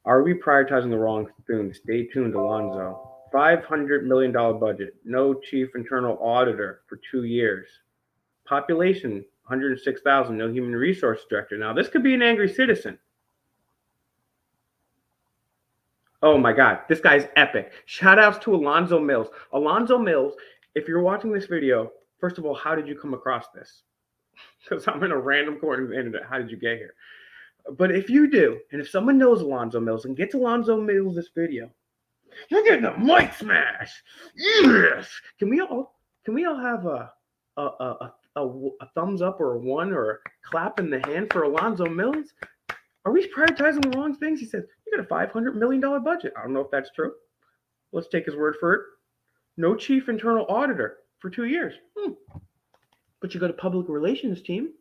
are we prioritizing the wrong thing? Stay tuned, Alonzo. $500 million budget. No chief internal auditor for 2 years. Population 106,000. No human resource director. Now this could be an angry citizen. Oh my God, this guy's epic. Shout outs to Alonzo Mills. Alonzo Mills, if you're watching this video, first of all, how did you come across this? Because I'm in a random corner of the internet. How did you get here? But if you do, and if someone knows Alonzo Mills and gets Alonzo Mills this video, you're getting a mic smash. Yes. Can we all have a thumbs up or a one or a clap in the hand for Alonzo Mills? Are we prioritizing the wrong things? He says, you got a $500 million budget. I don't know if that's true. Let's take his word for it. No chief internal auditor for 2 years. But you got a public relations team.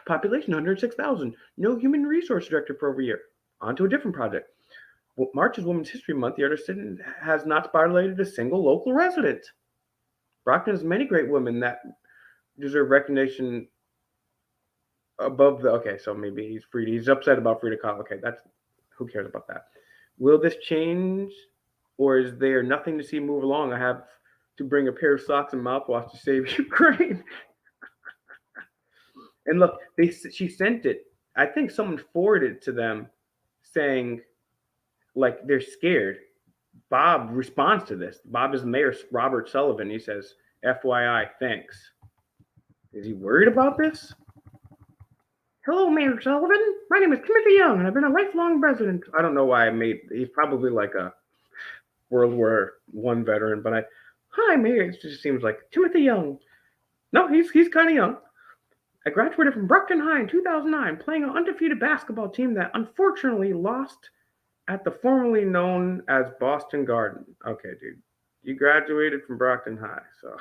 Population 106,000. No human resource director for over a year. On to a different project. March is Women's History Month. The artist has not spotlighted a single local resident. Brockton has many great women that deserve recognition above the. Okay, so maybe he's upset about Frida Kahlo. Okay, that's who cares about that. Will this change, or is there nothing to see move along? I have to bring a pair of socks and mouthwash to save Ukraine. And look, she sent it. I think someone forwarded it to them, saying, like, they're scared. Bob responds to this. Bob is Mayor Robert Sullivan. He says, "FYI, thanks." Is he worried about this? Hello, Mayor Sullivan. My name is Timothy Young, and I've been a lifelong resident. I don't know why he's probably like a World War I veteran, but hi, Mayor. It just seems like Timothy Young. No, he's kind of young. I graduated from Brockton High in 2009, playing an undefeated basketball team that unfortunately lost at the formerly known as Boston Garden. Okay, dude. You graduated from Brockton High, so.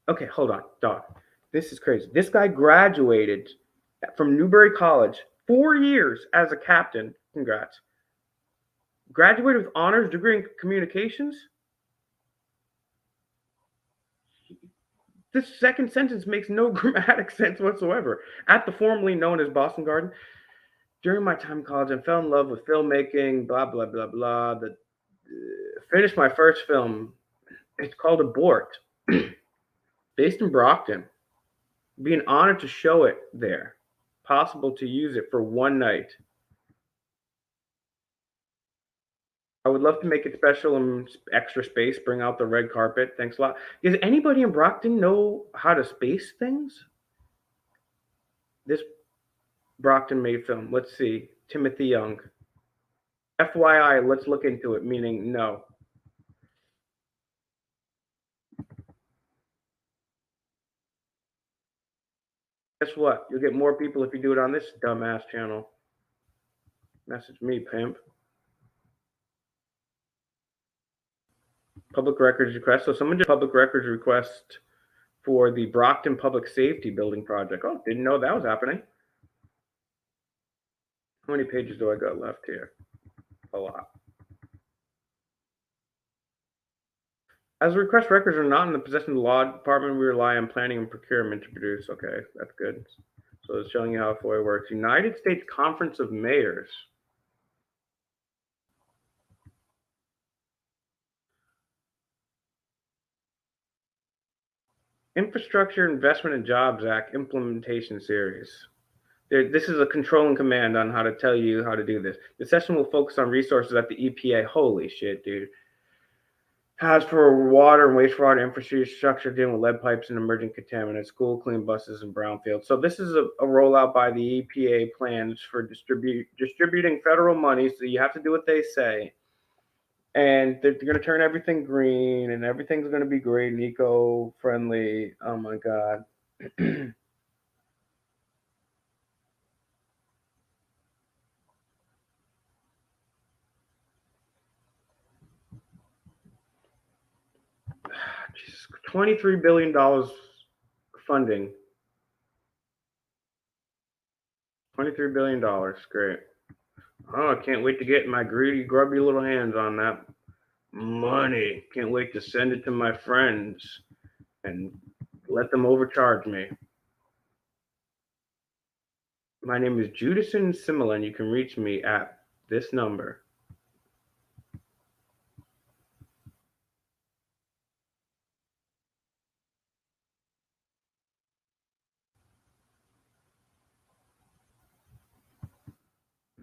Okay, hold on, dog. This is crazy. This guy graduated from Newberry College, 4 years as a captain. Congrats. Graduated with honors degree in communications. This second sentence makes no grammatic sense whatsoever. At the formerly known as Boston Garden, during my time in college, I fell in love with filmmaking, blah, blah, blah, blah. Finished my first film. It's called Abort, based in Brockton. Be an honor to show it there. Possible to use it for one night. I would love to make it special and extra space, bring out the red carpet. Thanks a lot. Does anybody in Brockton know how to space things? This Brockton made film. Let's see. Timothy Young. FYI, let's look into it, meaning no. Guess what? You'll get more people if you do it on this dumbass channel. Message me, pimp. Public records request. So someone did public records request for the Brockton Public Safety Building project. Oh, didn't know that was happening. How many pages do I got left here? A lot. As request records are not in the possession of the law department, we rely on planning and procurement to produce. Okay, that's good. So it's showing you how FOIA works. United States Conference of Mayors. Infrastructure Investment and Jobs Act Implementation Series. This is a control and command on how to tell you how to do this. The session will focus on resources at the EPA. Holy shit, dude. Has for water and wastewater infrastructure dealing with lead pipes and emerging contaminants, school clean buses and brownfields. So this is a rollout by the EPA plans for distributing federal money. So you have to do what they say. And they're going to turn everything green and everything's going to be great and eco-friendly. Oh my God. Jesus, $23 billion funding. $23 billion. Great. Oh, I can't wait to get my greedy, grubby little hands on that money. Can't wait to send it to my friends and let them overcharge me. My name is Judison Simila, and you can reach me at this number.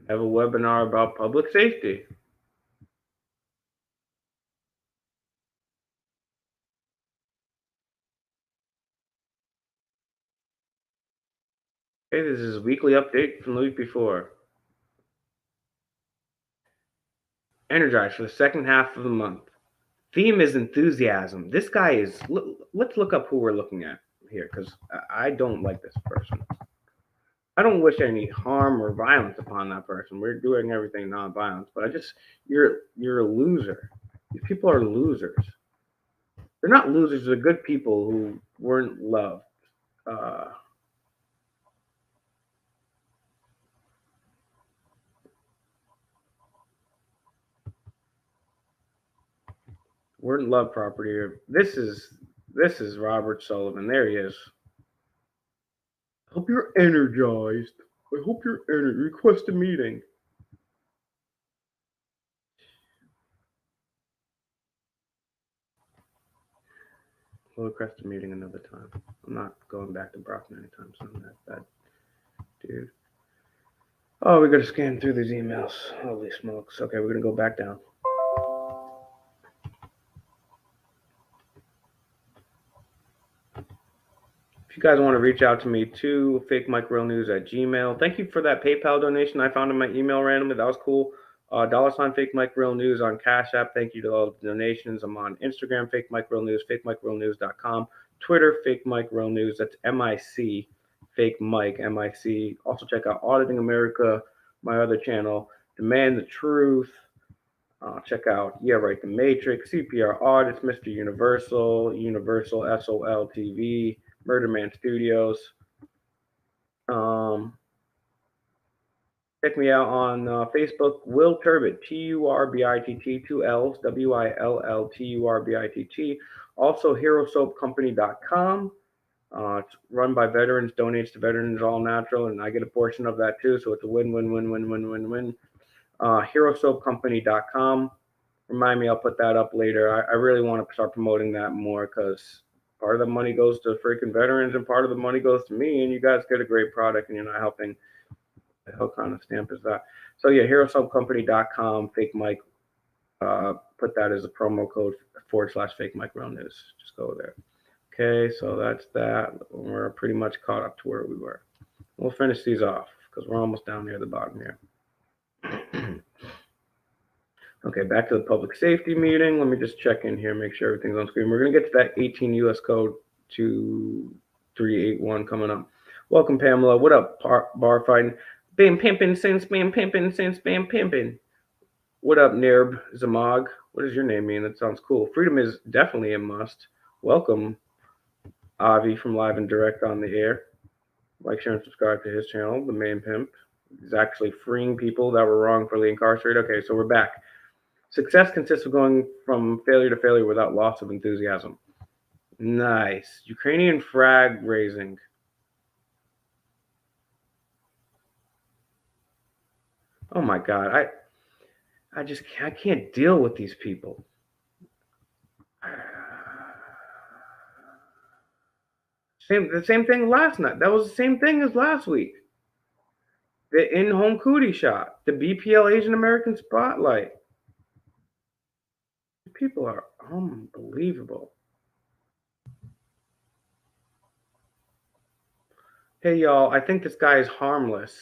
I have a webinar about public safety. Hey, this is a weekly update from the week before. Energized for the second half of the month. Theme is enthusiasm. This guy is. Let's look up who we're looking at here, because I don't like this person. I don't wish any harm or violence upon that person. We're doing everything non-violence, but you're a loser. These people are losers. They're not losers. They're good people who weren't loved. Weren't loved property. This is Robert Sullivan. There he is. I hope you're energized. I hope you're energized. Request a meeting. We'll request a meeting another time. I'm not going back to Brockton anytime soon. That dude. Oh, we gotta scan through these emails. Holy smokes. Okay, we're gonna go back down. If you guys want to reach out to me too, FakeMicRealNews@gmail. Thank you for that PayPal donation I found in my email randomly. That was cool. $ FakeMicRealNews on Cash App. Thank you to all the donations. I'm on Instagram, FakeMicRealNews, FakeMicRealNews.com, Twitter, FakeMicRealNews. That's MIC, Fake Mike, MIC. Also check out Auditing America, my other channel, Demand the Truth. Check out The Matrix, CPR Audits, Mr. Universal, Universal SOL TV, Murder Man Studios. Check me out on Facebook, Will Turbitt, TURBITT, 2 L's, WILLTURBITT. Also, HeroSoapCompany.com. It's run by veterans, donates to Veterans All Natural, and I get a portion of that too. So it's a win-win-win-win-win-win-win. HeroSoapCompany.com. Remind me, I'll put that up later. I really want to start promoting that more, because part of the money goes to freaking veterans and part of the money goes to me, and you guys get a great product and you're not helping. The hell kind of stamp is that? So yeah, HeroSoapCompany.com, Fake Mike. Put that as a promo code /FakeMicRealNews. Just go there. Okay, so that's that. We're pretty much caught up to where we were. We'll finish these off because we're almost down near the bottom here. Okay, back to the public safety meeting. Let me just check in here, make sure everything's on screen. We're going to get to that 18 US code 2381 coming up. Welcome, Pamela. What up, bar fighting? Been pimping since been pimping since been pimping. What up, Nerb Zamog? What does your name mean? That sounds cool. Freedom is definitely a must. Welcome, Avi from Live and Direct on the Air. Like, share, and subscribe to his channel, The Main Pimp. He's actually freeing people that were wrongfully incarcerated. Okay, so we're back. Success consists of going from failure to failure without loss of enthusiasm. Nice. Ukrainian flag raising. Oh my God. I can't deal with these people. The same thing last night. That was the same thing as last week. The in-home cootie shot, the BPL Asian American Spotlight. People are unbelievable. Hey y'all, I think this guy is harmless,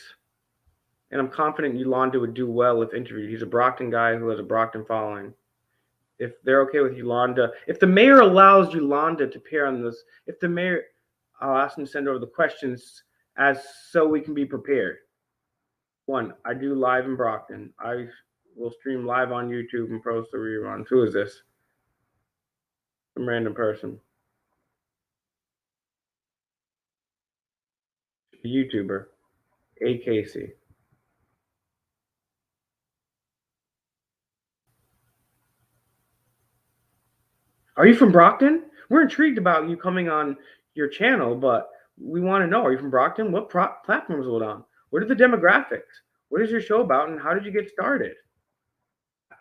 and I'm confident Yolanda would do well if interviewed. He's a Brockton guy who has a Brockton following. If they're okay with Yolanda, if the mayor allows Yolanda to appear on this, if the mayor, I'll ask him to send over the questions as so we can be prepared. One, I do live in Brockton. I will stream live on YouTube and post the reruns. Who is this? Some random person. A YouTuber. A Casey. Are you from Brockton? We're intrigued about you coming on your channel, but we want to know, are you from Brockton? What platforms are it on? What are the demographics? What is your show about, and how did you get started?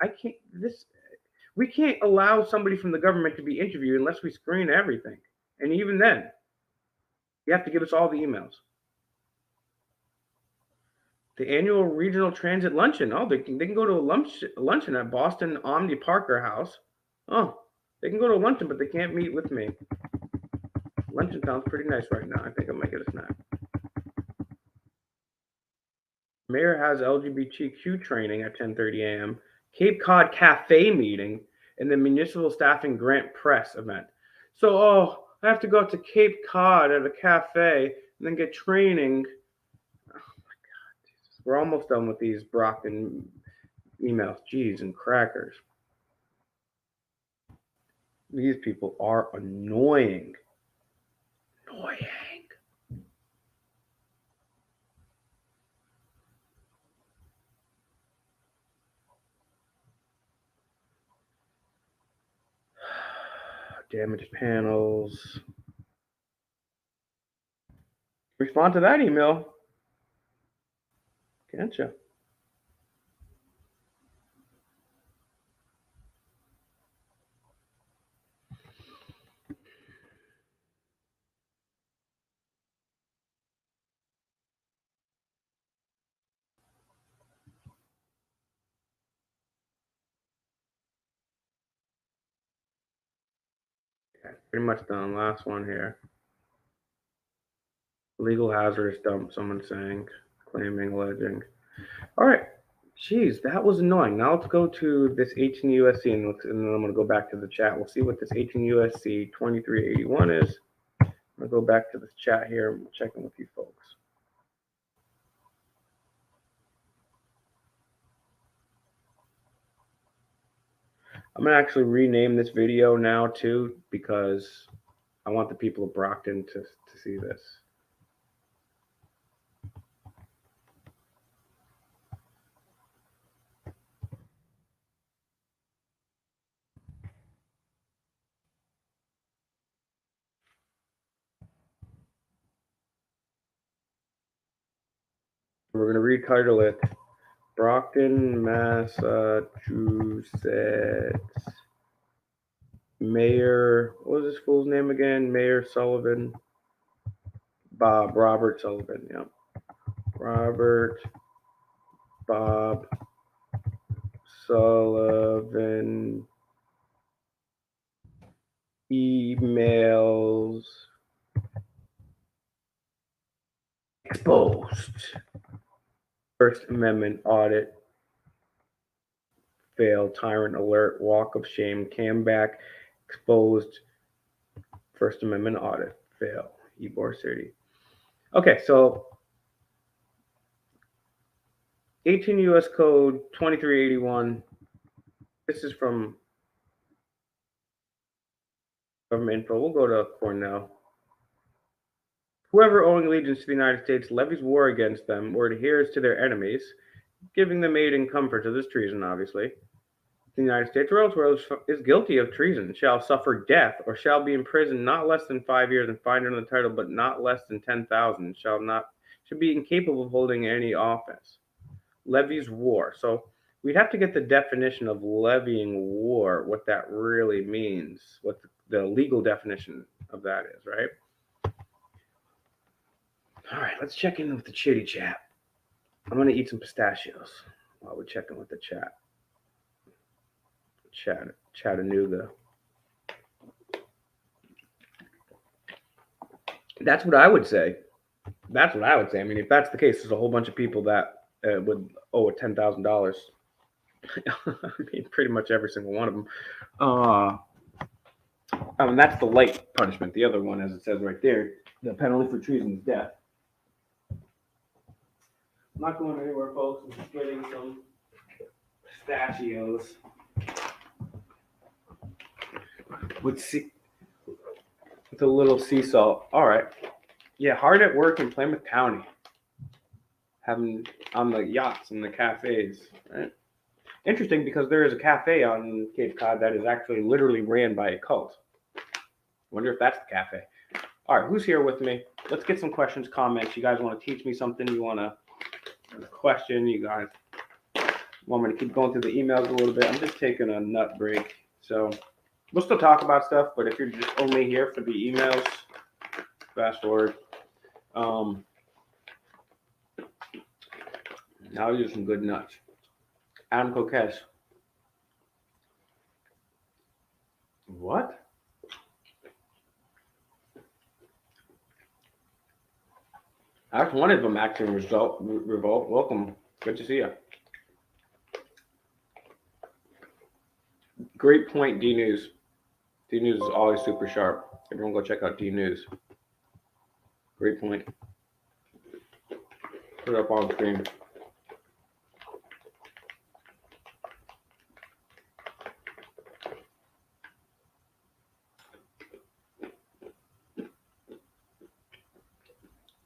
I can't. We can't allow somebody from the government to be interviewed unless we screen everything. And even then, you have to give us all the emails. The annual regional transit luncheon. Oh, they can go to a luncheon at Boston Omni Parker House. Oh, they can go to a luncheon, but they can't meet with me. Luncheon sounds pretty nice right now. I think I might get a snack. Mayor has LGBTQ training at 10:30 a.m. Cape Cod Cafe meeting, and the municipal staffing grant press event. So, I have to go out to Cape Cod at a cafe and then get training. Oh my God, Jesus. We're almost done with these Brockton emails. Jeez and crackers. These people are annoying. Annoying. Damaged panels. Respond to that email. Gotcha. Okay, pretty much done. Last one here. Legal hazardous dump, someone saying, claiming, alleging. All right. Jeez, that was annoying. Now let's go to this 18 USC and then I'm going to go back to the chat. We'll see what this 18 USC 2381 is. I'm going to go back to this chat here and check in with you folks. I'm going to actually rename this video now too because I want the people of Brockton to see this. We're going to retitle it Brockton, Massachusetts. Mayor, what was this fool's name again? Mayor Sullivan. Robert Sullivan, yeah. Robert Bob Sullivan emails exposed. First Amendment audit failed. Tyrant alert. Walk of shame. Cam back. Exposed. First Amendment audit fail. Ybor City. Okay, so 18 U.S. Code 2381. This is from government info. We'll go to Cornell. Whoever owing allegiance to the United States levies war against them or adheres to their enemies, giving them aid and comfort. So this is treason, obviously. The United States or elsewhere is guilty of treason shall suffer death or shall be imprisoned not less than 5 years and fined under the title but not less than 10,000. Should be incapable of holding any office. Levies war. So we'd have to get the definition of levying war, what that really means, what the legal definition of that is, right? All right, let's check in with the chitty chat. I'm going to eat some pistachios while we're checking with the chat. Chattanooga. That's what I would say. That's what I would say. I mean, if that's the case, there's a whole bunch of people that would owe $10,000. I mean, pretty much every single one of them. I mean, that's the light punishment. The other one, as it says right there, the penalty for treason is death. I'm not going anywhere, folks. I'm just getting some pistachios with a little sea salt. All right. Yeah, hard at work in Plymouth County. Having on the yachts and the cafes, right? Interesting because there is a cafe on Cape Cod that is actually literally ran by a cult. Wonder if that's the cafe. All right, who's here with me? Let's get some questions, comments. You guys want to teach me something? You want to question? You guys want me to keep going through the emails a little bit? I'm just taking a nut break. So we'll still talk about stuff, but if you're just only here for the emails, fast forward. Now I'll use some good nuts. Adam Coquez. What? That's one of them, Action Revolt. Welcome. Good to see you. Great point, D News. D News is always super sharp. Everyone go check out D News. Great point. Put it up on the screen.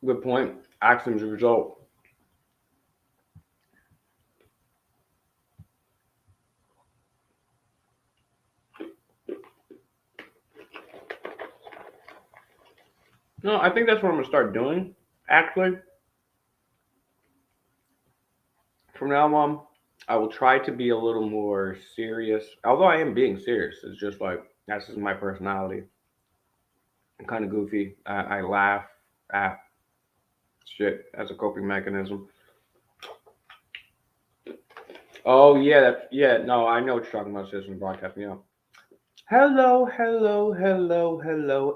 Good point. Actions result. No, I think that's what I'm going to start doing, actually. From now on, I will try to be a little more serious. Although I am being serious. It's just like, that's just my personality. I'm kind of goofy. I laugh at shit as a coping mechanism. Oh, yeah. No, I know what you're talking about, Citizen Broadcasting. Yeah. Hello,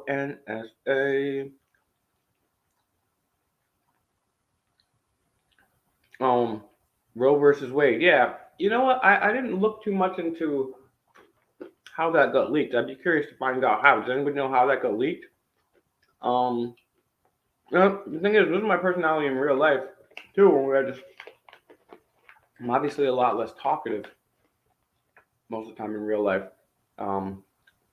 NSA. Roe versus Wade. Yeah. You know what? I didn't look too much into how that got leaked. I'd be curious to find out how. Does anybody know how that got leaked? The thing is, this is my personality in real life too. Where I'm obviously a lot less talkative most of the time in real life.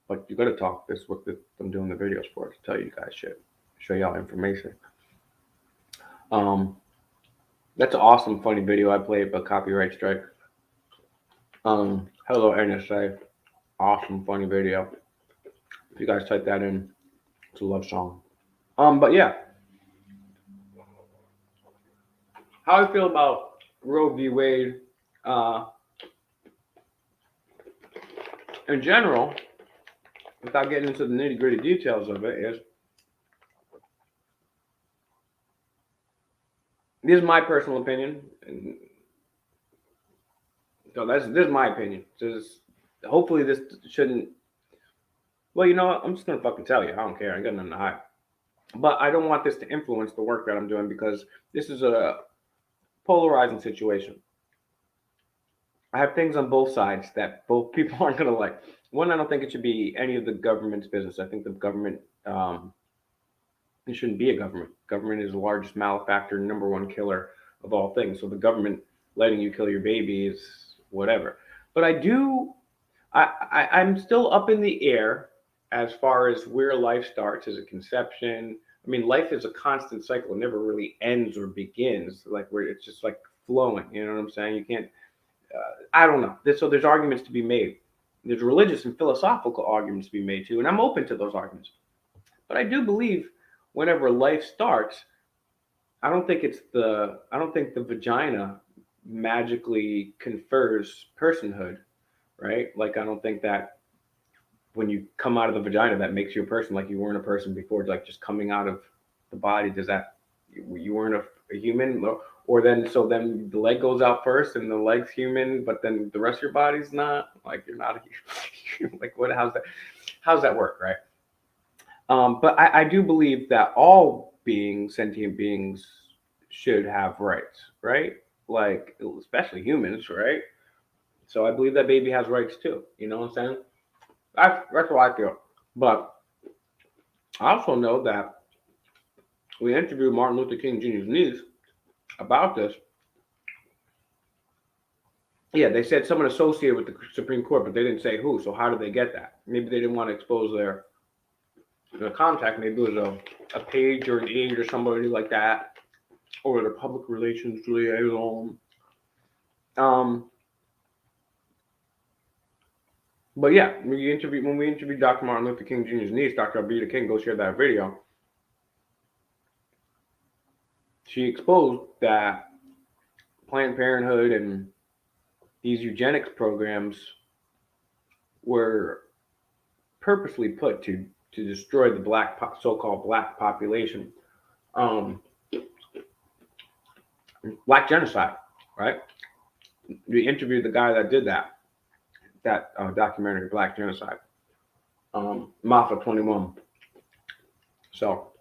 But you gotta talk. This is what I'm doing the videos for, to tell you guys shit, show y'all information. That's an awesome, funny video I played, but copyright strike. Hello NSA, awesome, funny video. If you guys type that in, it's a love song. But yeah, how I feel about Roe v. Wade, in general, without getting into the nitty-gritty details of it, is this is my personal opinion. So this is my opinion. Hopefully this shouldn't. Well, you know what? I'm just gonna fucking tell you. I don't care. I got nothing to hide. But I don't want this to influence the work that I'm doing because this is a polarizing situation. I have things on both sides that both people aren't gonna like. One, I don't think it should be any of the government's business. I think the government It shouldn't be a government. Government is the largest malefactor, number one killer of all things. So the government letting you kill your baby is whatever. But I'm still up in the air as far as where life starts as a conception. I mean, life is a constant cycle. It never really ends or begins. Like where it's just like flowing. You know what I'm saying? You can't. I don't know. So there's arguments to be made. There's religious and philosophical arguments to be made too, and I'm open to those arguments. But I do believe whenever life starts, I don't think the vagina magically confers personhood, right? Like I don't think that when you come out of the vagina that makes you a person like you weren't a person before, like just coming out of the body, does that you weren't a human, or then so then the leg goes out first and the leg's human, but then the rest of your body's not, like you're not a human. Like what, how's that work, right? But I do believe that all beings, sentient beings, should have rights, right? Like, especially humans, right? So I believe that baby has rights too. You know what I'm saying? That's what I feel. But I also know that we interviewed Martin Luther King Jr.'s niece about this. Yeah, they said someone associated with the Supreme Court, but they didn't say who. So how did they get that? Maybe they didn't want to expose their contact. Maybe it was a page or an aide or somebody like that, or the public relations liaison. Um, but yeah, when we interviewed Dr. Martin Luther King Jr.'s niece, Dr. Alberta King, go share that video. She exposed that Planned Parenthood and these eugenics programs were purposely put to destroy the so-called black population, um, black genocide, right? We interviewed the guy that did that documentary, Black Genocide, Mafa 21. So,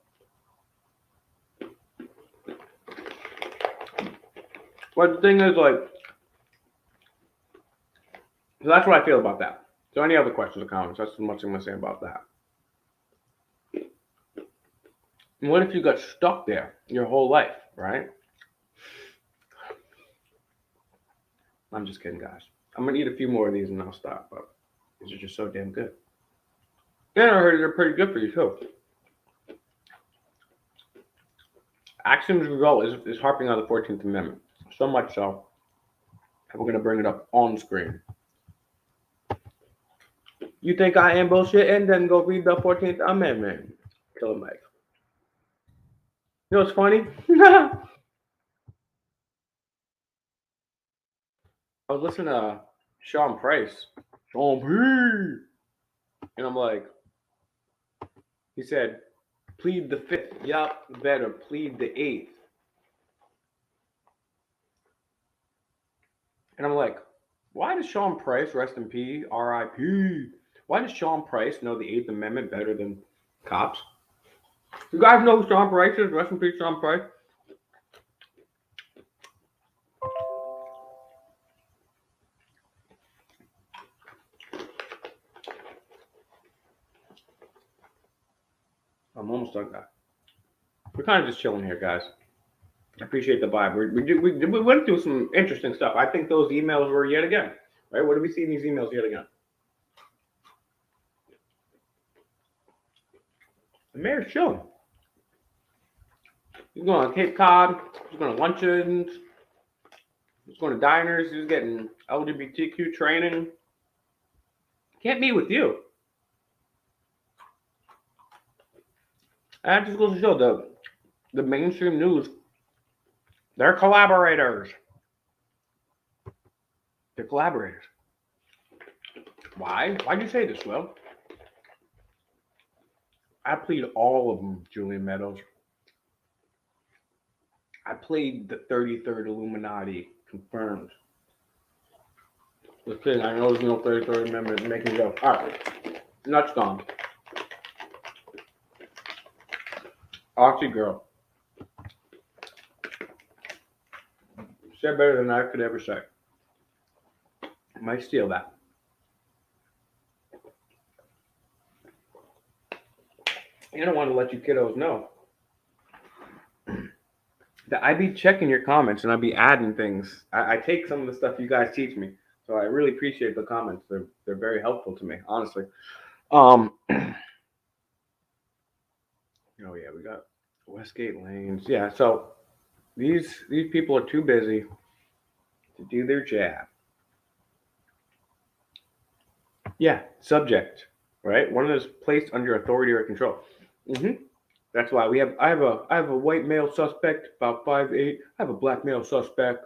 but the thing is, like, so that's what I feel about that. So, any other questions or comments? That's as much I'm gonna say about that. And what if you got stuck there your whole life, right? I'm just kidding, guys. I'm gonna eat a few more of these and I'll stop. But these are just so damn good. And I heard they're pretty good for you too. Axiom's result is harping on the 14th Amendment. So much so, we're going to bring it up on screen. You think I am bullshit? And then go read the 14th Amendment. Kill Mike. You know what's funny? I was listening to Sean Price. Sean P. And I'm like, he said, plead the 5th. Yup, better plead the 8th. And I'm like, why does Sean Price, rest in peace, R.I.P., why does Sean Price know the 8th Amendment better than cops? You guys know who Sean Price is? Rest in peace, Sean Price. I'm almost done, guys. We're kind of just chilling here, guys. I appreciate the vibe. We went through some interesting stuff. I think those emails were yet again, right? What do we see in these emails yet again? The mayor's chilling. He's going to Cape Cod. He's going to luncheons. He's going to diners. He's getting LGBTQ training. Can't meet with you. And that just goes to show the mainstream news, they're collaborators. They're collaborators. Why? Why'd you say this, Will? I played all of them, Julian Meadows. I played the 33rd Illuminati, confirmed. Just kidding, I know there's no 33rd Amendment making go. Alright, nuts gone. Oxy girl. Said better than I could ever say. I might steal that. You don't want to let you kiddos know I be checking your comments and I be adding things. I take some of the stuff you guys teach me, so I really appreciate the comments. They're very helpful to me, honestly. Oh yeah, we got Westgate Lanes. Yeah, so these people are too busy to do their job. Yeah, subject, right? One is placed under authority or control. hmm That's why we have. I have a white male suspect, about 5'8". I have a black male suspect,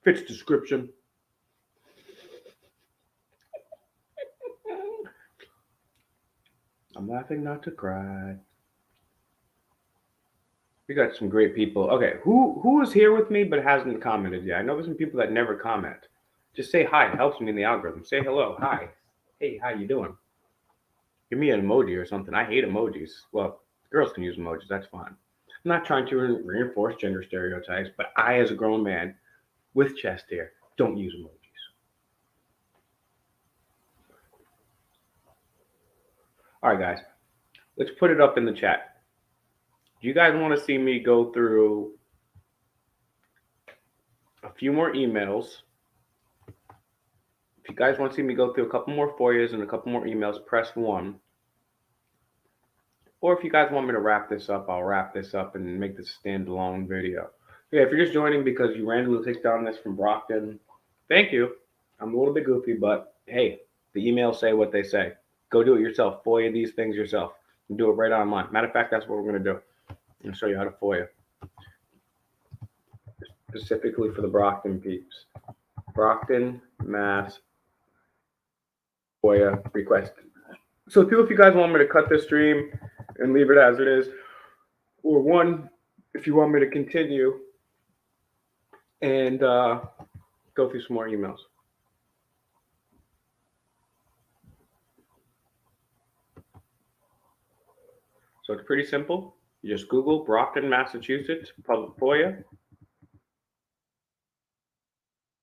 fits description. I'm laughing not to cry. We got some great people. Okay, who is here with me but hasn't commented yet? I know there's some people that never comment. Just say hi. It helps me in the algorithm. Say hello. Hi. Hey, how you doing? Give me an emoji or something. I hate emojis. Well, girls can use emojis. That's fine. I'm not trying to reinforce gender stereotypes, but I, as a grown man with chest hair, don't use emojis. All right, guys. Let's put it up in the chat. Do you guys want to see me go through a few more emails? If you guys want to see me go through a couple more FOIAs and a couple more emails, press 1. Or if you guys want me to wrap this up, I'll wrap this up and make this a standalone video. Yeah, if you're just joining because you randomly clicked on this from Brockton, thank you. I'm a little bit goofy, but hey, the emails say what they say. Go do it yourself. FOIA these things yourself. And do it right online. Matter of fact, that's what we're going to do. I'm going to show you how to FOIA. Specifically for the Brockton peeps. Brockton, Mass, FOIA request. So two, if you guys want me to cut this stream and leave it as it is, or 1, if you want me to continue and go through some more emails. So it's pretty simple. You just Google Brockton, Massachusetts, public FOIA.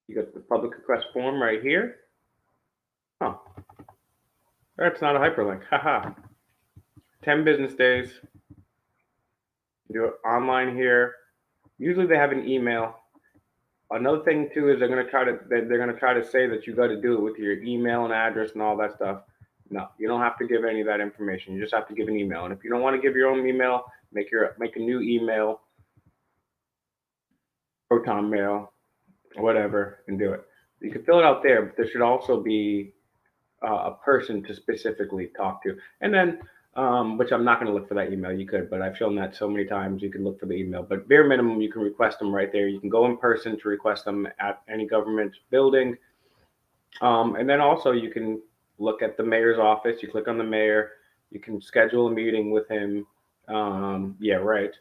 You got the public request form right here. Oh, that's not a hyperlink. Haha. 10 business days. You do it online here. Usually they have an email. Another thing too is they're gonna try to say that you got to do it with your email and address and all that stuff. No, you don't have to give any of that information. You just have to give an email. And if you don't want to give your own email, make a new email, Proton Mail, whatever, and do it. You can fill it out there, but there should also be a person to specifically talk to. And then, which I'm not going to look for that email. You could, but I've shown that so many times. You can look for the email, but bare minimum, you can request them right there. You can go in person to request them at any government building. And then also you can look at the mayor's office. You click on the mayor. You can schedule a meeting with him. Yeah, right.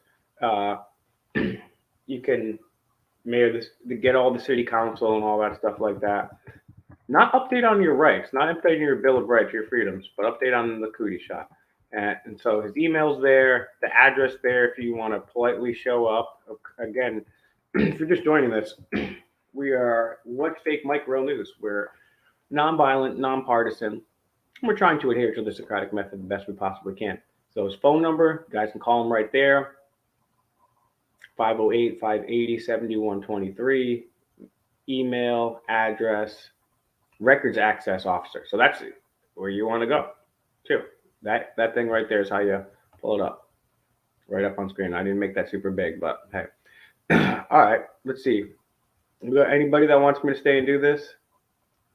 You can get all the city council and all that stuff like that. Not update on your rights, not updating your Bill of Rights, your freedoms, but update on the cootie shot. And so his email's there, the address there if you want to politely show up. Again, if you're just joining this, we are What's FakeMicRealNews. We're nonviolent, nonpartisan. We're trying to adhere to the Socratic method the best we possibly can. So his phone number, you guys can call him right there. 508-580-7123. Email, address, records access officer. So that's where you want to go too. That thing right there is how you pull it up. Right up on screen. I didn't make that super big, but hey. All right, let's see. We got anybody that wants me to stay and do this?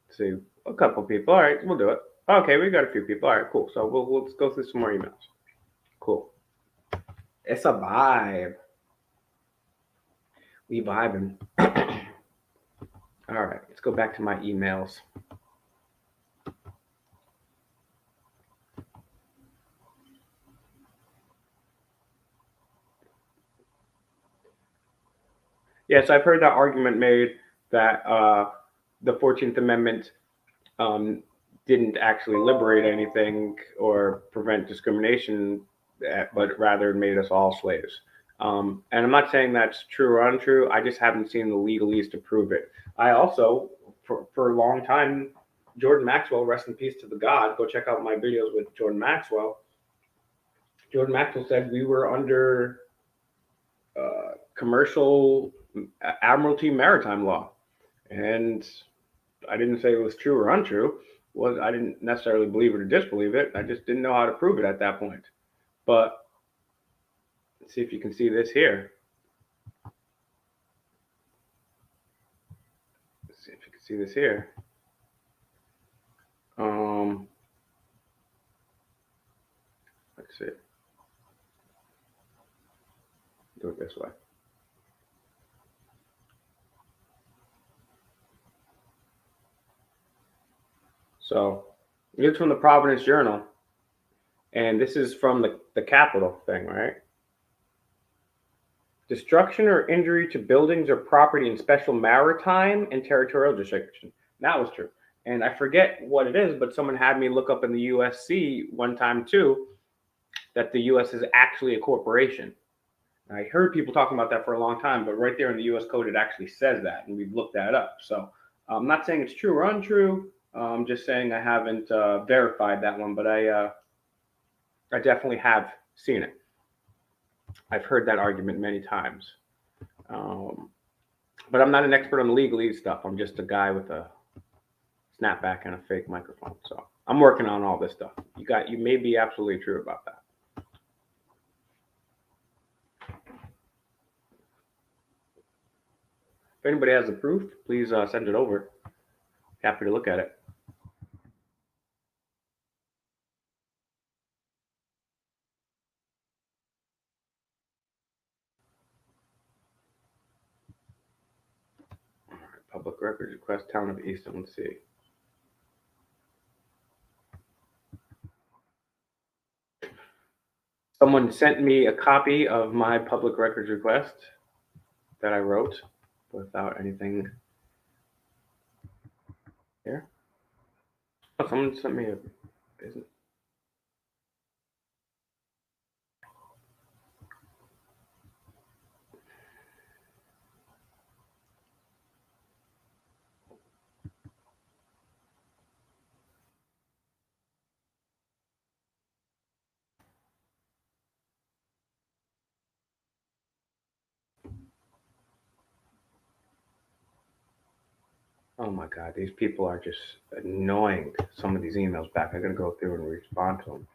Let's see. A couple people. All right, we'll do it. Okay, we got a few people. All right, cool. So let's go through some more emails. Cool. It's a vibe. We vibing. All right, let's go back to my emails. Yes, I've heard that argument made that the 14th Amendment didn't actually liberate anything or prevent discrimination, but rather made us all slaves. And I'm not saying that's true or untrue. I just haven't seen the legalese to prove it. I also, for a long time, Jordan Maxwell, rest in peace to the God. Go check out my videos with Jordan Maxwell. Jordan Maxwell said we were under commercial admiralty maritime law. And I didn't say it was true or untrue. Well, I didn't necessarily believe it or disbelieve it. I just didn't know how to prove it at that point. But let's see if you can see this here. Let's see if you can see this here. Let's see. Do it this way. So it's from the Providence Journal, and this is from the Capitol thing, right? Destruction or injury to buildings or property in special maritime and territorial jurisdiction. That was true. And I forget what it is, but someone had me look up in the USC one time too, that the US is actually a corporation. I heard people talking about that for a long time, but right there in the US code, it actually says that, and we've looked that up. So I'm not saying it's true or untrue. I'm just saying I haven't verified that one, but I definitely have seen it. I've heard that argument many times. But I'm not an expert on the legalese stuff. I'm just a guy with a snapback and a fake microphone. So I'm working on all this stuff. You may be absolutely true about that. If anybody has the proof, please send it over. Happy to look at it. All right, public records request, town of Easton. Let's see. Someone sent me a copy of my public records request that I wrote without anything here. Oh, someone sent me a business. Oh my God, these people are just annoying. Some of these emails back. I gotta go through and respond to them.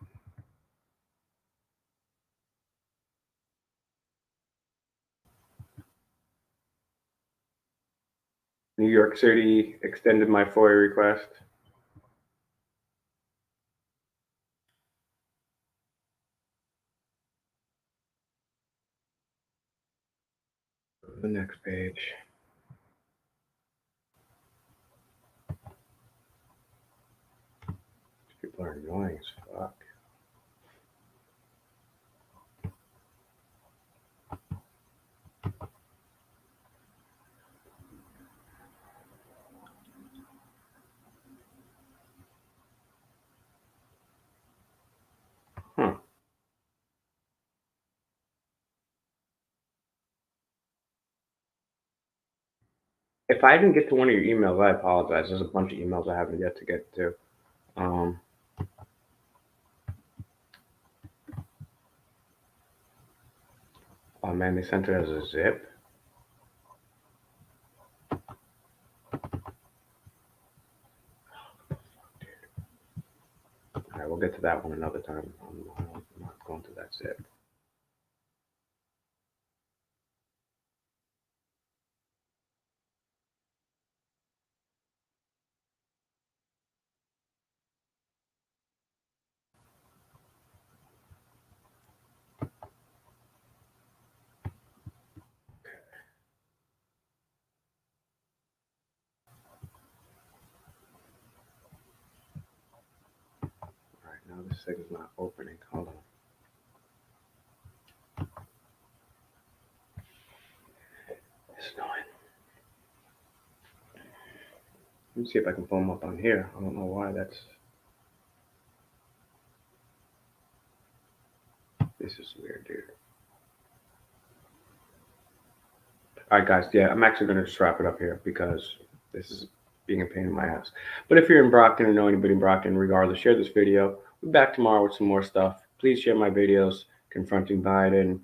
New York City extended my FOIA request. The next page. These people are annoying as fuck. If I didn't get to one of your emails, I apologize. There's a bunch of emails I haven't yet to get to. Oh man, they sent it as a zip. All right, we'll get to that one another time. I'm not going to that zip. All right, now this thing is not opening. Hold on. It's annoying. Let me see if I can pull them up on here. I don't know why that's. This is weird, dude. All right, guys. Yeah, I'm actually going to just wrap it up here because this is being a pain in my ass. But if you're in Brockton or know anybody in Brockton, regardless, share this video. We'll be back tomorrow with some more stuff. Please share my videos confronting Biden,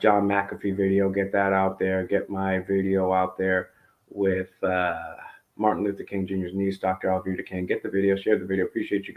John McAfee video. Get that out there. Get my video out there with Martin Luther King Jr.'s niece, Dr. Alveda King. Get the video. Share the video. Appreciate you guys.